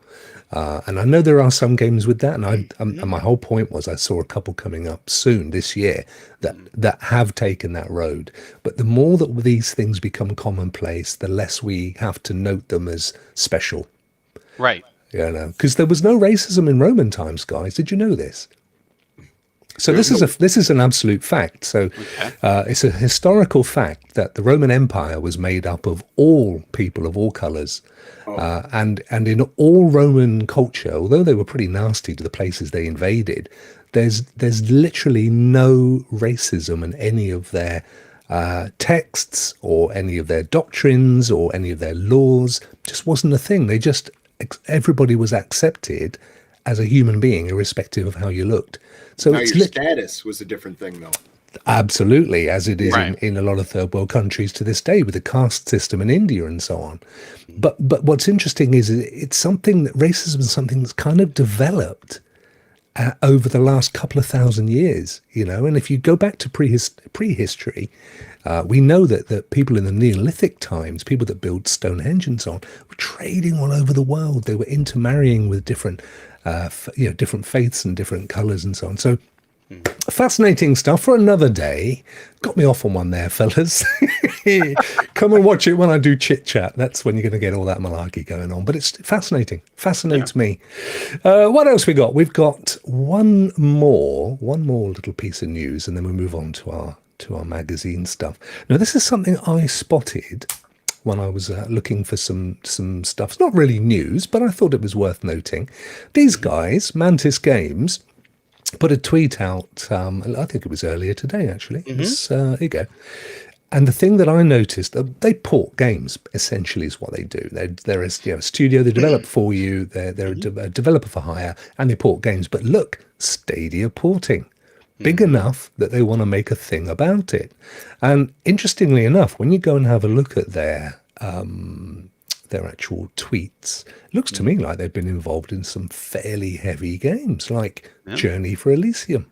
And I know there are some games with that, and my whole point was I saw a couple coming up soon this year that have taken that road. But the more that these things become commonplace, the less we have to note them as special. Right. Because there was no racism in Roman times, guys. Did you know this? So this is an absolute fact. So it's a historical fact that the Roman Empire was made up of all people of all colours. And in all Roman culture, although they were pretty nasty to the places they invaded, there's literally no racism in any of their texts or any of their doctrines or any of their laws. Just wasn't a thing. Everybody was accepted as a human being, irrespective of how you looked. So now your status was a different thing, though. Absolutely, as it is in a lot of third world countries to this day, with the caste system in India and so on. But what's interesting is it's something that racism is something that's kind of developed over the last couple of thousand years, And if you go back to prehistory, we know that people in the Neolithic times, people that built Stonehenge and so on, were trading all over the world. They were intermarrying with different faiths and different colors and so on. So fascinating stuff for another day. Got me off on one there, fellas. Come and watch it when I do chit chat. That's when you're going to get all that malarkey going on. But it's fascinating. Fascinates me. What else we got? We've got one more little piece of news, and then we move on to our magazine stuff. Now, this is something I spotted when I was looking for some stuff. It's not really news, but I thought it was worth noting. These guys, Mantis Games, put a tweet out, I think it was earlier today, actually. Here you go. And the thing that I noticed, they port games, essentially, is what they do. They're a studio, they develop for you, they're a developer for hire, and they port games. But look, Stadia porting. Big enough that they want to make a thing about it. And interestingly enough, when you go and have a look at their actual tweets, it looks to me like they've been involved in some fairly heavy games, like Journey for Elysium.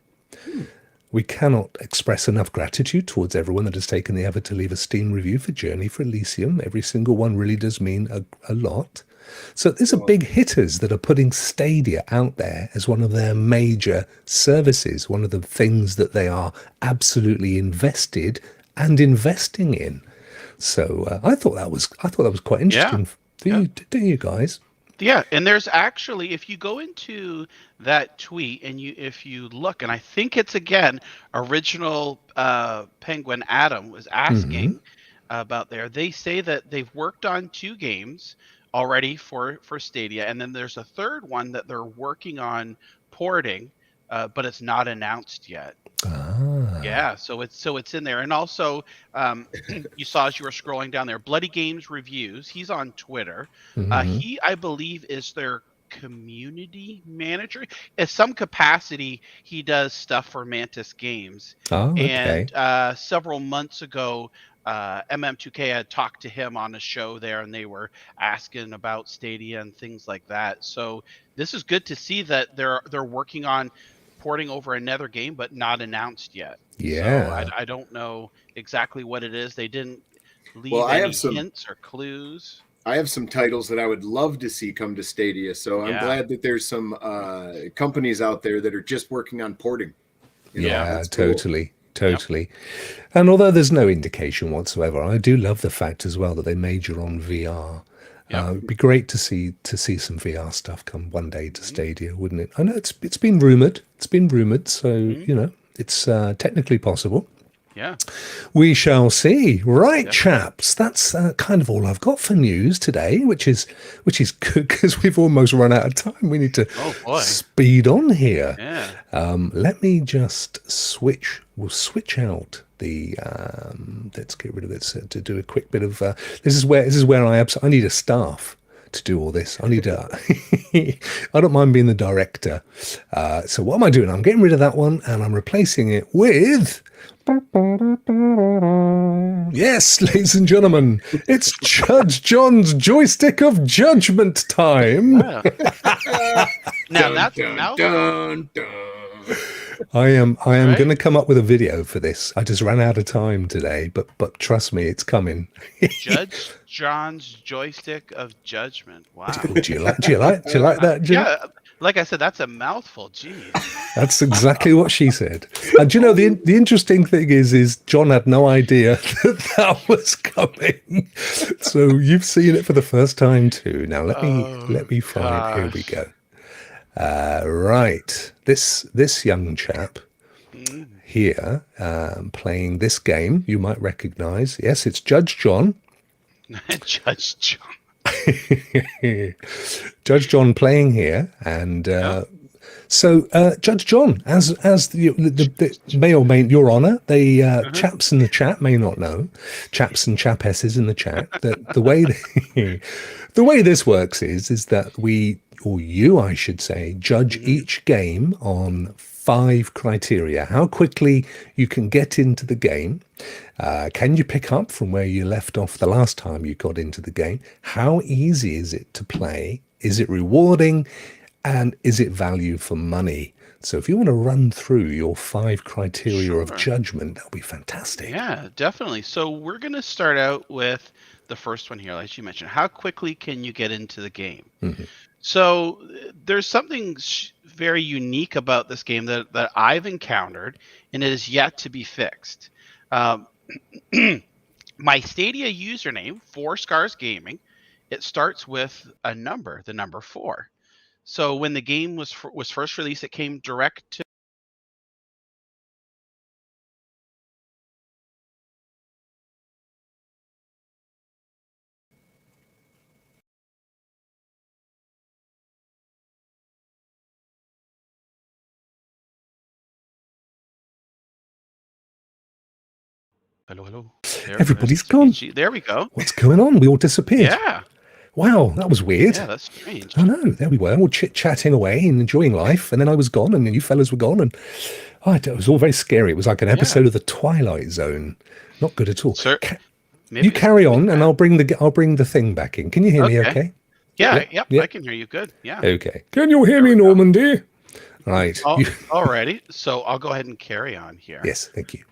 We cannot express enough gratitude towards everyone that has taken the effort to leave a Steam review for Journey for Elysium. Every single one really does mean a lot. So these are big hitters that are putting Stadia out there as one of their major services, one of the things that they are absolutely invested and investing in. So I thought that was quite interesting. Don't you guys? Yeah, and there's actually, if you go into that tweet and if you look, and I think it's again original Penguin Adam was asking about there. They say that they've worked on 2 games already for Stadia, and then there's a third one that they're working on porting, but it's not announced yet. Yeah, so it's in there. And also you saw as you were scrolling down there, Bloody Games Reviews, he's on Twitter. He, I believe, is their community manager. In some capacity, he does stuff for Mantis Games. And several months ago, MM2K had talked to him on a show there, and they were asking about Stadia and things like that. So this is good to see that they're working on porting over another game, but not announced yet. So I don't know exactly what it is. They didn't leave any hints or clues. I have some titles that I would love to see come to Stadia. So I'm glad that there's some companies out there that are just working on porting. Totally. Totally. And although there's no indication whatsoever, I do love the fact as well that they major on VR. It'd be great to see some VR stuff come one day to Stadia, wouldn't it? I know it's been rumored. It's been rumored, so it's technically possible. Yeah. We shall see. Right, chaps. That's kind of all I've got for news today, which is good because we've almost run out of time. We need to speed on here. Yeah. Let me just switch. We'll switch out the. Let's get rid of this to do a quick bit of. This is where I need a staff to do all this. I need a. I don't mind being the director. So what am I doing? I'm getting rid of that one and I'm replacing it with. Yes, ladies and gentlemen, it's Judge John's Joystick of Judgment time. Now that's a mouthful. I am going to come up with a video for this. I just ran out of time today, but trust me, it's coming. Judge John's Joystick of Judgment. Wow. Do you like that, Jim? Yeah. Like I said, that's a mouthful. Jeez. That's exactly what she said. And you know, the interesting thing is John had no idea that was coming. So you've seen it for the first time too. Now let me find. Here we go. Right, this young chap here playing this game you might recognize. Yes, it's Judge John. Judge John. Judge John playing here, and so Judge John, as the may or may, Your Honor, the chaps in the chat may not know, chaps and chapesses in the chat, that the way this works is that we, or you, I should say, judge each game on 5 criteria: how quickly you can get into the game. Can you pick up from where you left off the last time you got into the game? How easy is it to play? Is it rewarding? And is it value for money? So if you want to run through your 5 criteria of judgment, that'll be fantastic. Yeah, definitely. So we're going to start out with the first one here, like you mentioned. How quickly can you get into the game? So there's something very unique about this game that I've encountered, and it is yet to be fixed. My Stadia username, 4Scars Gaming, it starts with a number, the number 4. So when the game was first released, it came direct to. Hello. Everybody's gone. There we go. What's going on? We all disappeared. Yeah. Wow, that was weird. Yeah, that's strange. I know. There we were, all chit-chatting away and enjoying life, and then I was gone, and then you fellas were gone, and it was all very scary. It was like an episode of The Twilight Zone. Not good at all. Sir, you carry on, and I'll bring the thing back in. Can you hear me? Okay. Yeah. Yep. I can hear you. Good. Yeah. Okay. Can you hear me, Normandy? Right. Alrighty. So I'll go ahead and carry on here. Yes. Thank you.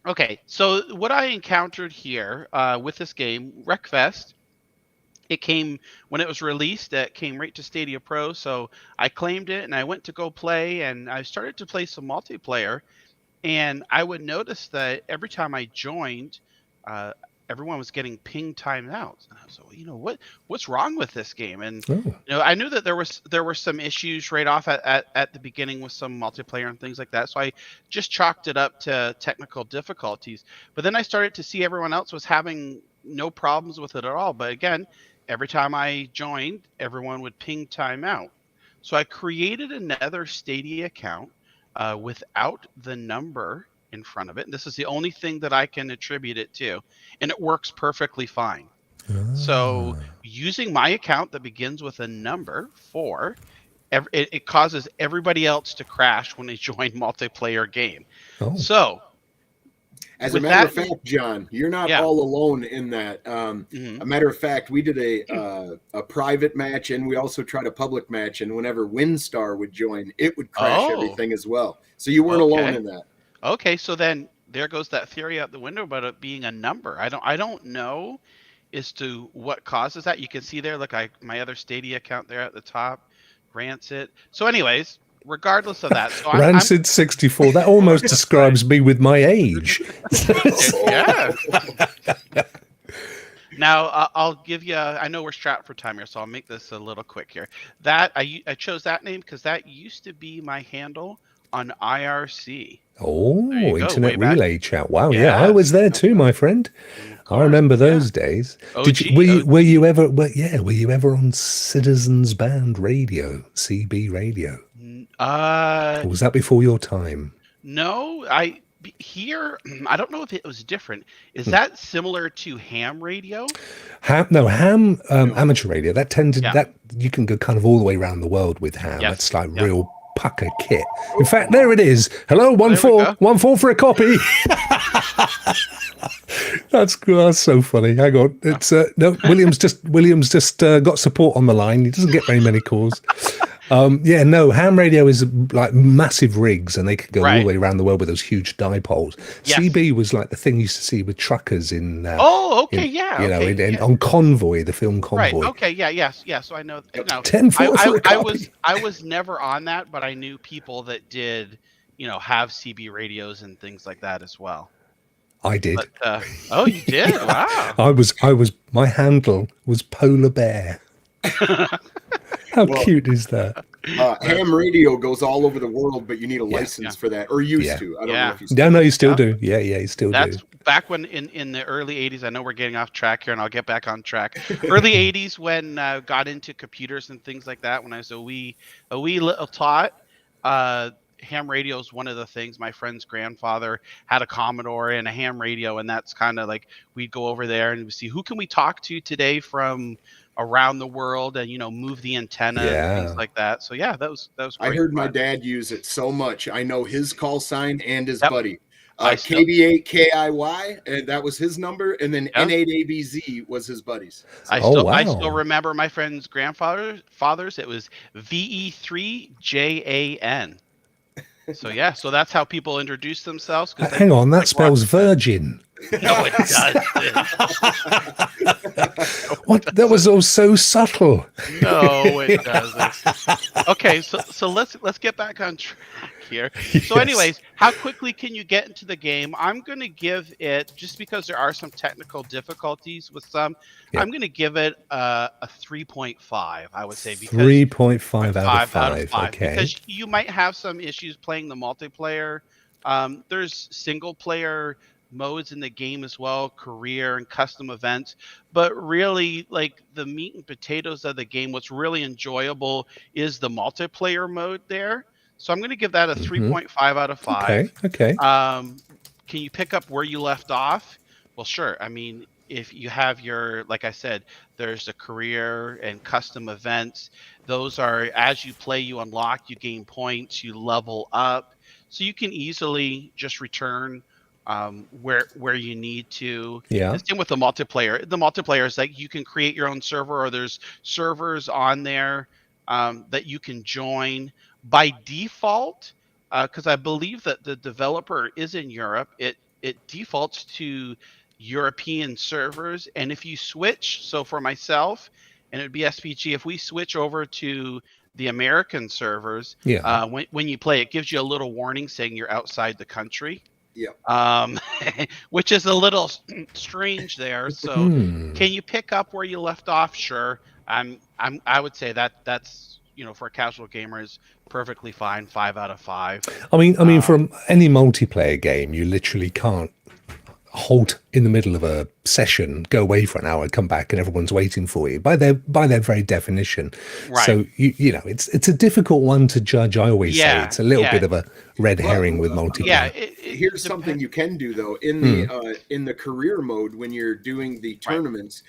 Okay. So what I encountered here with this game, Wreckfest. It came when it was released. It came right to Stadia Pro, so I claimed it and I went to go play, and I started to play some multiplayer, and I would notice that every time I joined, everyone was getting ping timed out. And I was like, well, what's wrong with this game? And I knew that there were some issues right off at the beginning with some multiplayer and things like that. So I just chalked it up to technical difficulties. But then I started to see everyone else was having no problems with it at all. But again, every time I joined, everyone would ping timeout. So I created another Stadia account without the number in front of it. And this is the only thing that I can attribute it to. And it works perfectly fine. So using my account that begins with a number 4, it causes everybody else to crash when they join multiplayer game. So as a matter of fact, John, you're not all alone in that. A matter of fact, we did a private match, and we also tried a public match. And whenever WinStar would join, it would crash everything as well. So you weren't alone in that. Okay, so then there goes that theory out the window about it being a number. I don't know as to what causes that. You can see there, look, my other Stadia account there at the top, Rancid. So, anyways. Regardless of that, so Rancid 64. That almost describes me with my age. Yeah. Now I'll give you. I know we're strapped for time here, so I'll make this a little quick here. That I chose that name because that used to be my handle on IRC. There you Oh, go, internet way back. relay chat. Wow, yeah, I was Yes, there too, my friend. of I course. remember Yeah. those days. Did you OG. were you ever were you ever on Citizens Band Radio, CB radio? Or was that before your time? No, here. I don't know if it was different. Is Hmm. that similar to ham radio? Ham No. amateur radio. That tended Yeah. that you can go kind of all the way around the world with ham. Yes. That's like Yep. real pucker kit. In fact, there it is. Hello, There we go. 1-4 for a copy. That's cool. That's so funny. Hang on, it's no Williams just got support on the line. He doesn't get very many calls. Yeah, no, ham radio is like massive rigs, and they could go all the way around the world with those huge dipoles. Yes. CB was like the thing you used to see with truckers in. Oh, okay, in, yeah. You know, okay, on Convoy, the film Convoy. Right. Okay. Yeah. Yes. Yeah. So I know. No, 10-4 for a copy. I was never on that, but I knew people that did. Have CB radios and things like that as well. I did. But, oh, you did? Wow. I was. My handle was Polar Bear. How cute is that? Ham radio goes all over the world, but you need a license for that, or used to. I don't know if you still No, you still do. Yeah, you still do. That's back when in the early 80s. I know we're getting off track here, and I'll get back on track. Early 80s when I got into computers and things like that, when I was a wee little tot, ham radio is one of the things. My friend's grandfather had a Commodore and a ham radio, and that's kind of like we'd go over there and see who can we talk to today from around the world, and move the antenna and things like that. So yeah, that was great. I heard my dad use it so much. I know his call sign and his buddy. KB8KIY, and that was his number, and then N8ABZ was his buddy's. I still remember my friend's grandfather's. It was VE3JAN. So yeah, so that's how people introduce themselves. Hang on, that spells virgin. No, it does. What? That was all so subtle. No, it doesn't. Okay, so let's get back on track here. So anyways, how quickly can you get into the game? I'm going to give it, just because there are some technical difficulties with some, I'm going to give it a 3.5, I would say. 3.5 out of 5. Okay. Because you might have some issues playing the multiplayer. There's single player modes in the game as well, career and custom events, but really like the meat and potatoes of the game, what's really enjoyable is the multiplayer mode there. So I'm going to give that a 3.5 out of 5. Okay. Can you pick up where you left off? Well, sure. I mean, if you have like I said, there's a career and custom events. Those are, as you play, you unlock, you gain points, you level up. So you can easily just return where you need to. Yeah. The same with the multiplayer. The multiplayer is like you can create your own server, or there's servers on there that you can join by default. Because I believe that the developer is in Europe. It defaults to European servers, and if you switch, so for myself, and it'd be SPG, if we switch over to the American servers, when you play, it gives you a little warning saying you're outside the country. Which is a little strange there. So can you pick up where you left off? Sure. I would say that's for a casual gamer is perfectly fine. 5 out of 5. I mean, from any multiplayer game, you literally can't halt in the middle of a session, go away for an hour, come back, and everyone's waiting for you by their very definition. Right. So it's a difficult one to judge. I always say it's a little bit of a red herring with multiplayer. Yeah, here's something you can do though in the career mode when you're doing the tournaments.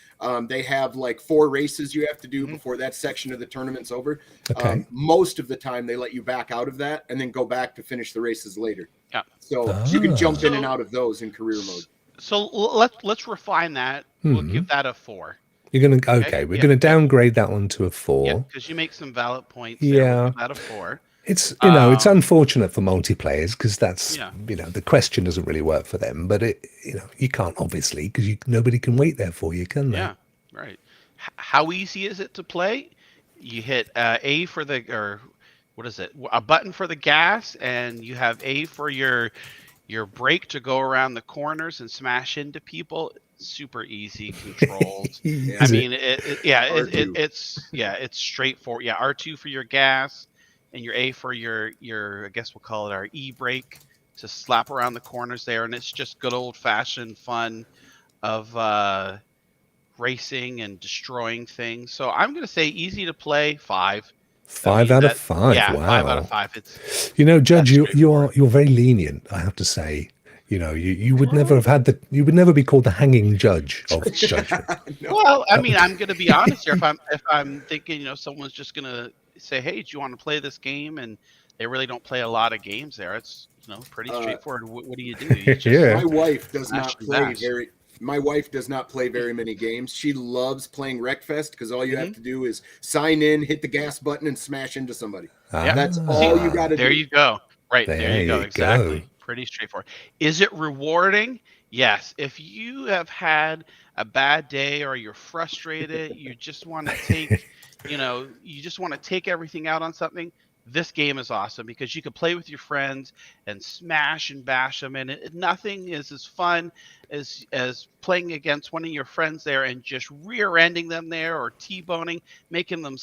They have like 4 races you have to do before that section of the tournament's over. Okay. Most of the time they let you back out of that and then go back to finish the races later. Yeah. So you can jump in and out of those in career mode. So let's refine that. We'll give that a 4. You're gonna we're gonna downgrade that one to a 4. Yeah, because you make some valid points. Yeah, we'll give that a 4. It's it's unfortunate for multiplayers because that's the question doesn't really work for them. But you can't obviously because nobody can wait there for you, can they? Yeah, right. How easy is it to play? You hit A for a button for the gas, and you have A for your brake to go around the corners and smash into people. super easy controls. Yeah. I mean, it's straightforward. Yeah, R2 for your gas, and your A for your I guess we'll call it our E brake to slap around the corners there, and it's just good old fashioned fun of racing and destroying things. So I'm gonna say easy to play, 5. 5 out of 5. Yeah, wow. 5 out of 5. It's Judge, you're very lenient, I have to say. You would never have had you would never be called the hanging judge of judgment. No. Well, I mean, I'm going to be honest here. If I'm thinking, someone's just going to say, "Hey, do you want to play this game?" and they really don't play a lot of games there. It's pretty straightforward. What do? You just My wife does not play very. My wife does not play very many games. She loves playing Wreckfest because all you have to do is sign in, hit the gas button, and smash into somebody. That's all you got to do. There you go. Right there you go. Exactly. Pretty straightforward. Is it rewarding? Yes. If you have had a bad day or you're frustrated, you just want to take, you just want to take everything out on something. This game is awesome because you can play with your friends and smash and bash them, and nothing is as fun as playing against one of your friends there and just rear-ending them there or T-boning, making them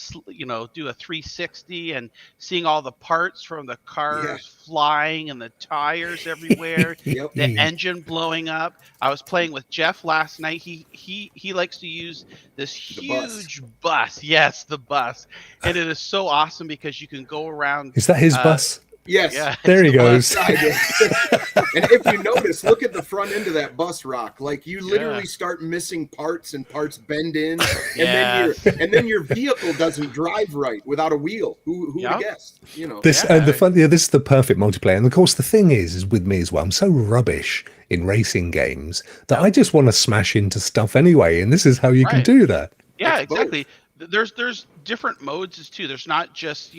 do a 360 and seeing all the parts from the cars flying and the tires everywhere, the engine blowing up. I was playing with Jeff last night. He likes to use this huge bus. Yes, the bus, and it is so awesome because you can go around. Is that his bus? Yes. Yeah, there he goes. And if you notice, look at the front end of that bus, Rock. Like you literally start missing parts and parts bend in, and then your vehicle doesn't drive right without a wheel. Who would have guessed? This is the perfect multiplayer. And of course, the thing is with me as well. I'm so rubbish in racing games that I just want to smash into stuff anyway. And this is how you can do that. Yeah, exactly. There's different modes too. There's not just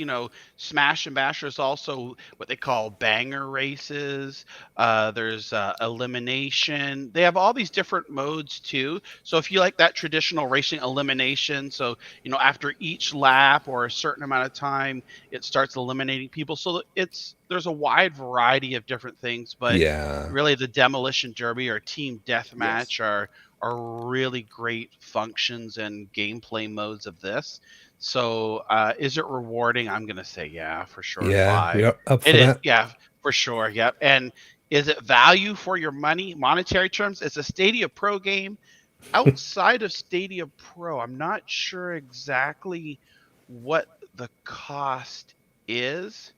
smash and bash. There's also what they call banger races. There's elimination. They have all these different modes too. So if you like that traditional racing elimination, so after each lap or a certain amount of time, it starts eliminating people. So there's a wide variety of different things. But really, the demolition derby or team deathmatch are really great functions and gameplay modes of this. So is it rewarding? I'm gonna say for sure. 5. Yep, up for that. Yeah, for sure. Yep. And is it value for your money? Monetary terms? It's a Stadia Pro game. Outside of Stadia Pro, I'm not sure exactly what the cost is.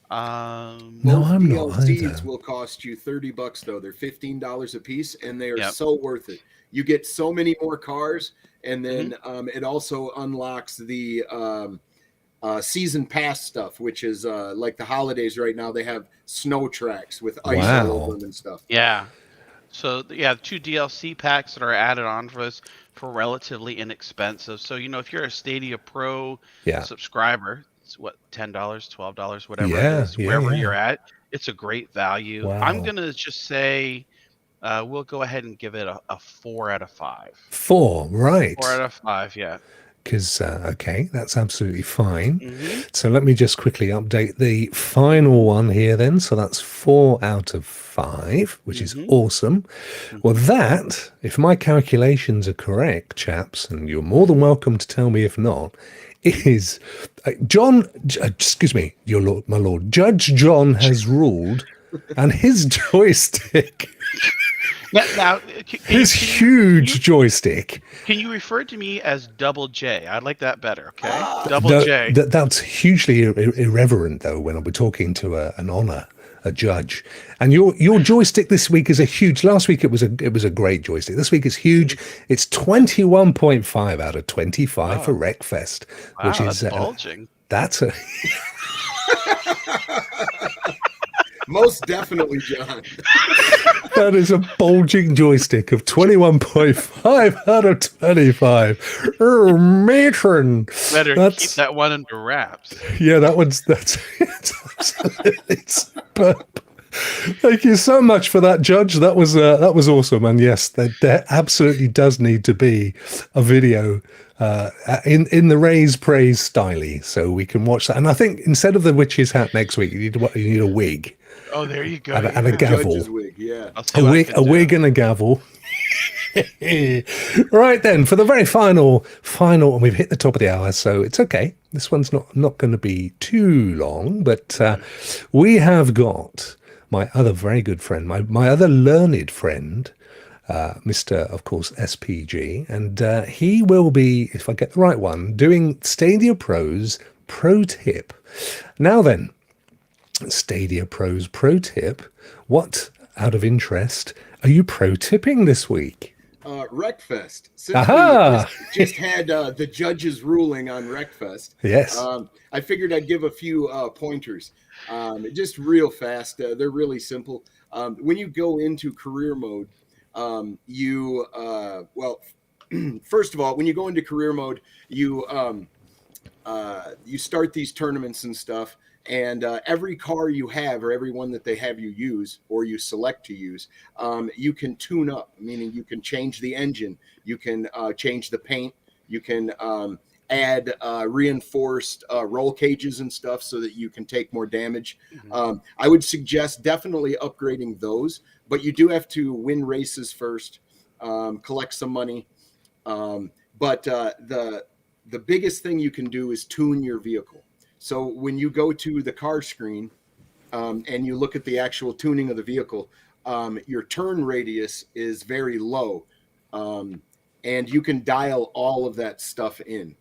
No, I'm not. DLCs will cost you $30 though. They're $15 a piece, and they are so worth it. You get so many more cars, and then it also unlocks the season pass stuff, which is like the holidays right now. They have snow tracks with ice all over them and stuff. Yeah. So 2 DLC packs that are added on for this for relatively inexpensive. So if you're a Stadia Pro subscriber, it's what, $10, $12, whatever it is, wherever you're at. It's a great value. Wow. I'm gonna just say we'll go ahead and give it a 4 out of 5. 4, right? 4 out of 5, yeah. Because that's absolutely fine. So let me just quickly update the final one here then. So that's 4 out of 5, which is awesome. Well, that, if my calculations are correct, chaps, and you're more than welcome to tell me if not, is my lord, Judge John has ruled, and his joystick, his huge joystick. Can you refer to me as Double J? I'd like that better. Okay, Double J. That's hugely irreverent, though, when we're talking to a judge. And your joystick this week is a huge. Last week it was a great joystick. This week is huge. It's 21.5 out of 25 for Wreckfest, which is bulging. That's a most definitely, John. That is a bulging joystick of 21.5 out of 25. Matron. Better keep that one under wraps. Yeah, that's absolutely superb. Thank you so much for that, Judge. That was awesome. And yes, there absolutely does need to be a video in the Ray's Praise style, so we can watch that. And I think instead of the witch's hat next week, you need a wig. Oh, there you go. And a gavel. Wig, a wig and a gavel. Right then, for the very final, and we've hit the top of the hour, so it's okay. This one's not going to be too long, but we have got my other very good friend, my other learned friend, Mr. of course SPG, and he will be, if I get the right one, doing Stadia Pro's pro tip. Now then, Stadia Pro's pro tip. What, out of interest, are you pro tipping this week? Wreckfest. Since we just had the judge's ruling on Wreckfest, yes, I figured I'd give a few pointers. Just real fast. They're really simple. When you go into career mode, first of all, when you go into career mode, you start these tournaments and stuff. And every car you have, or every one that they have you use, or you select to use, you can tune up, meaning you can change the engine, you can change the paint, you can add reinforced roll cages and stuff so that you can take more damage. Mm-hmm. I would suggest definitely upgrading those, but you do have to win races first, collect some money. But the biggest thing you can do is tune your vehicle. So when you go to the car screen and you look at the actual tuning of the vehicle, your turn radius is very low, and you can dial all of that stuff in.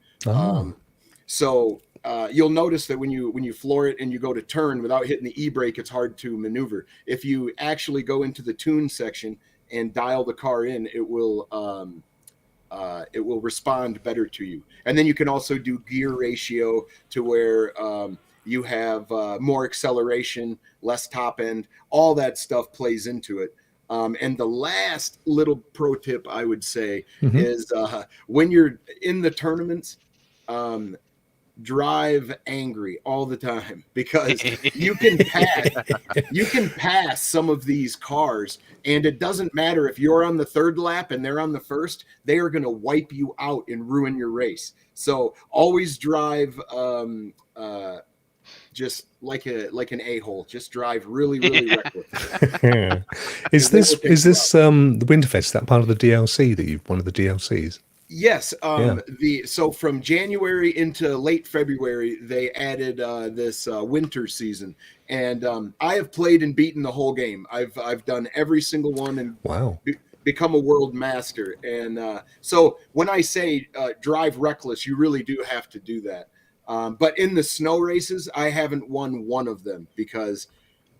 So you'll notice that when you floor it and you go to turn without hitting the e-brake, it's hard to maneuver. If you actually go into the tune section and dial the car in, it will respond better to you. And then you can also do gear ratio to where you have more acceleration, less top end. All that stuff plays into it. And the last little pro tip I would say is when you're in the tournaments, drive angry all the time, because you can pass some of these cars, and it doesn't matter if you're on the third lap and they're on the first, they are going to wipe you out and ruin your race. So always drive just like an a-hole. Just drive really reckless. Is this the Winterfest, that part of the DLC one of the DLCs? Yes. So from January into late February, they added this winter season, and I have played and beaten the whole game. I've done every single one and become a world master. And so when I say drive reckless, you really do have to do that. But in the snow races, I haven't won one of them because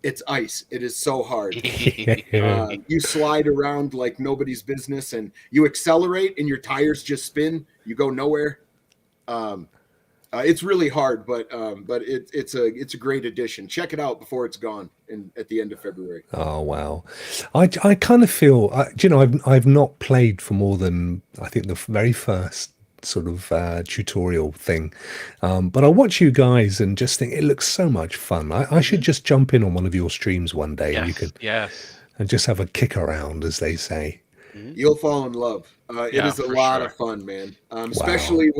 it's ice. It is so hard. You slide around like nobody's business, and you accelerate and your tires just spin. You go nowhere. It's really hard, but it's a great addition. Check it out before it's gone at the end of February. Oh wow, I kind of feel I've not played for more than I think the very first sort of tutorial thing, but I watch you guys and just think it looks so much fun. I should just jump in on one of your streams one day. Yes, and you could and just have a kick around, as they say. You'll fall in love. It is a lot of fun, man. Especially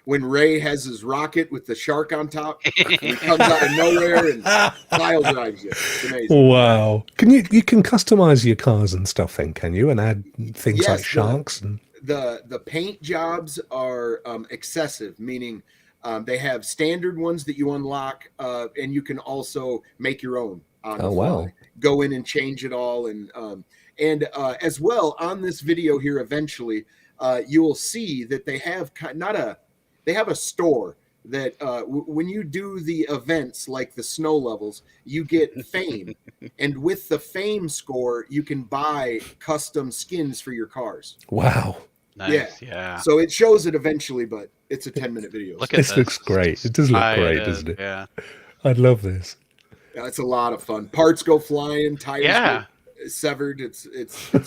when Ray has his rocket with the shark on top. He comes out of nowhere and pile drives you. It's amazing. Wow! You can customize your cars and stuff then, can you? And add things like sharks and. The paint jobs are excessive, meaning they have standard ones that you unlock, and you can also make your own on the fly. Wow. Go in and change it all, and as well on this video here, eventually you will see that they have a store that when you do the events like the snow levels, you get fame, and with the fame score, you can buy custom skins for your cars. Wow. Nice. Yeah. So it shows it eventually, but it's a 10-minute video. This looks great. It does look great, doesn't it? Yeah. I'd love this. Yeah, it's a lot of fun. Parts go flying, tires get severed. It's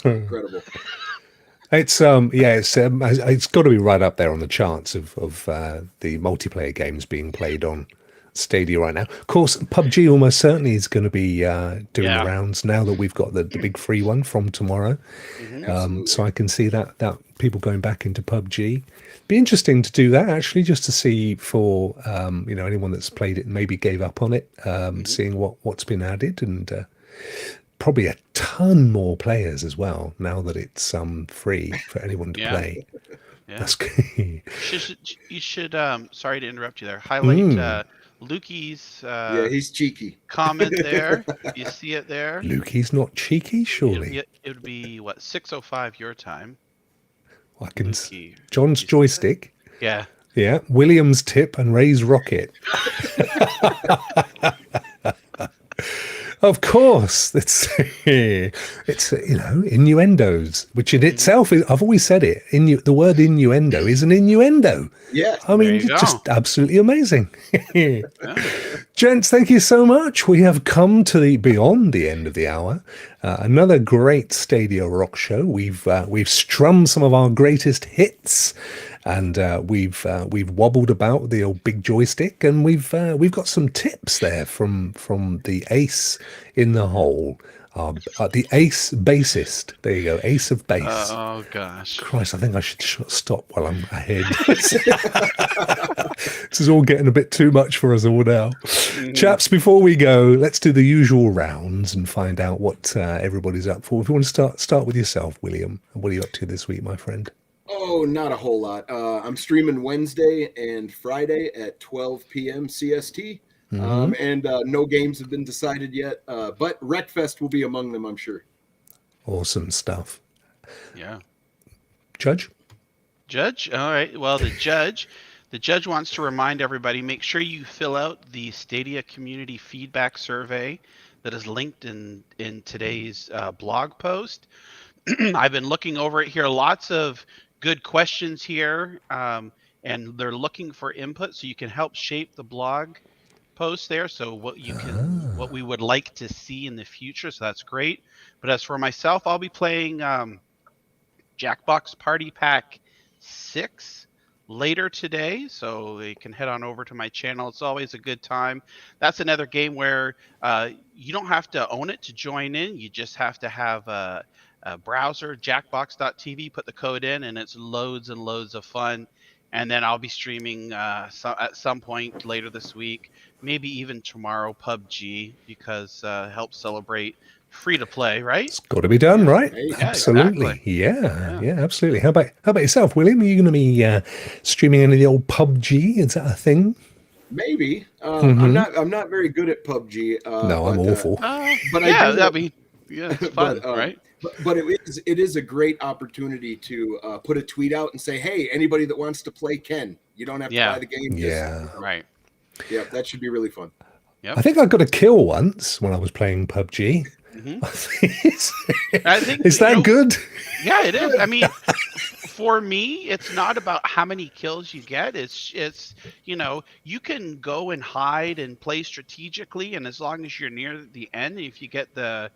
incredible. It's it's got to be right up there on the charts of the multiplayer games being played on Stadia right now. Of course, PUBG almost certainly is going to be doing the rounds now that we've got the big free one from tomorrow. So I can see that people going back into PUBG. Be interesting to do that actually, just to see for anyone that's played it and maybe gave up on it, seeing what's been added and probably a ton more players as well now that it's free for anyone to play. Yeah. That's good. You should sorry to interrupt you there. Highlight Lukey's Yeah, he's cheeky. comment there. You see it there? Lukey's not cheeky, surely. It would be what, 6:05 your time. I can Lukey, John's joystick. Yeah. Yeah. William's tip and Ray's rocket. Of course, it's innuendos, which in itself is, I've always said it. The word innuendo is an innuendo. Yeah, I mean, just absolutely amazing. Gents, thank you so much. We have come to beyond the end of the hour. Another great Stadia Rokk show. We've strummed some of our greatest hits, and we've wobbled about the old big joystick, and we've got some tips there from the ace in the hole. The ace bassist. There you go, ace of bass. Oh gosh, Christ! I think I should stop while I'm ahead. This is all getting a bit too much for us all now. Chaps, before we go, let's do the usual rounds and find out what everybody's up for. If you want to start with yourself, William, what are you up to this week, my friend? Oh, not a whole lot. I'm streaming Wednesday and Friday at 12 p.m. CST. And no games have been decided yet, but Wreckfest will be among them, I'm sure. Awesome stuff. Yeah. Judge? All right. Well, the judge wants to remind everybody, make sure you fill out the Stadia community feedback survey that is linked in today's blog post. I've been looking over it here. Lots of good questions here, and they're looking for input so you can help shape the blog post there, so what we would like to see in the future, so that's great. But as for myself, I'll be playing Jackbox Party Pack 6 later today, so you can head on over to my channel. It's always a good time. That's another game where you don't have to own it to join in. You just have to have a browser, jackbox.tv, put the code in, and it's loads and loads of fun. And then I'll be streaming at some point later this week, maybe even tomorrow, PUBG, because help celebrate free to play, right? It's got to be done, right? Yeah, absolutely. Exactly. Yeah, absolutely. How about yourself, William? Are you going to be streaming any of the old PUBG? Is that a thing? Maybe. I'm not very good at PUBG. No, I'm awful. But it's fun, right? But it is a great opportunity to put a tweet out and say, hey, anybody that wants to play can. You don't have to buy the game. Right. Yeah, that should be really fun. Yep. I think I got a kill once when I was playing PUBG. I think, is that good? Yeah, it is. I mean, for me, it's not about how many kills you get. It's you can go and hide and play strategically, and as long as you're near the end, if you get the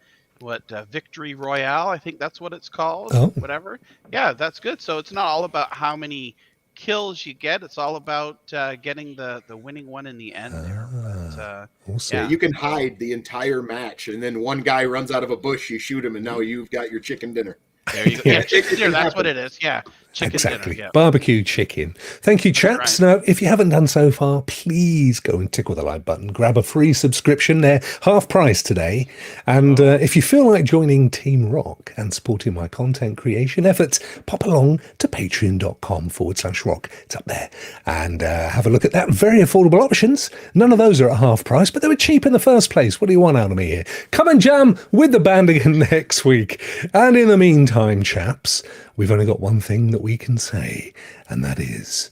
victory royale, I think that's what it's called. Whatever. Yeah, that's good. So it's not all about how many kills you get. It's all about getting the winning one in the end there. But, you can hide the entire match, and then one guy runs out of a bush, you shoot him, and now you've got your chicken dinner. There you go. Yeah, chicken dinner. That's what it is. Yeah, chicken dinner. Yeah. Barbecue chicken. Thank you, chaps. Now, if you haven't done so far, please go and tickle the like button. Grab a free subscription. They're half price today. And if you feel like joining Team Rock and supporting my content creation efforts, pop along to patreon.com/rock. It's up there. And have a look at that. Very affordable options. None of those are at half price, but they were cheap in the first place. What do you want out of me here? Come and jam with the band again next week. And in the meantime, chaps, we've only got one thing that we can say, and that is,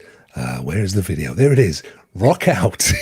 where's the video? There it is. Rock out.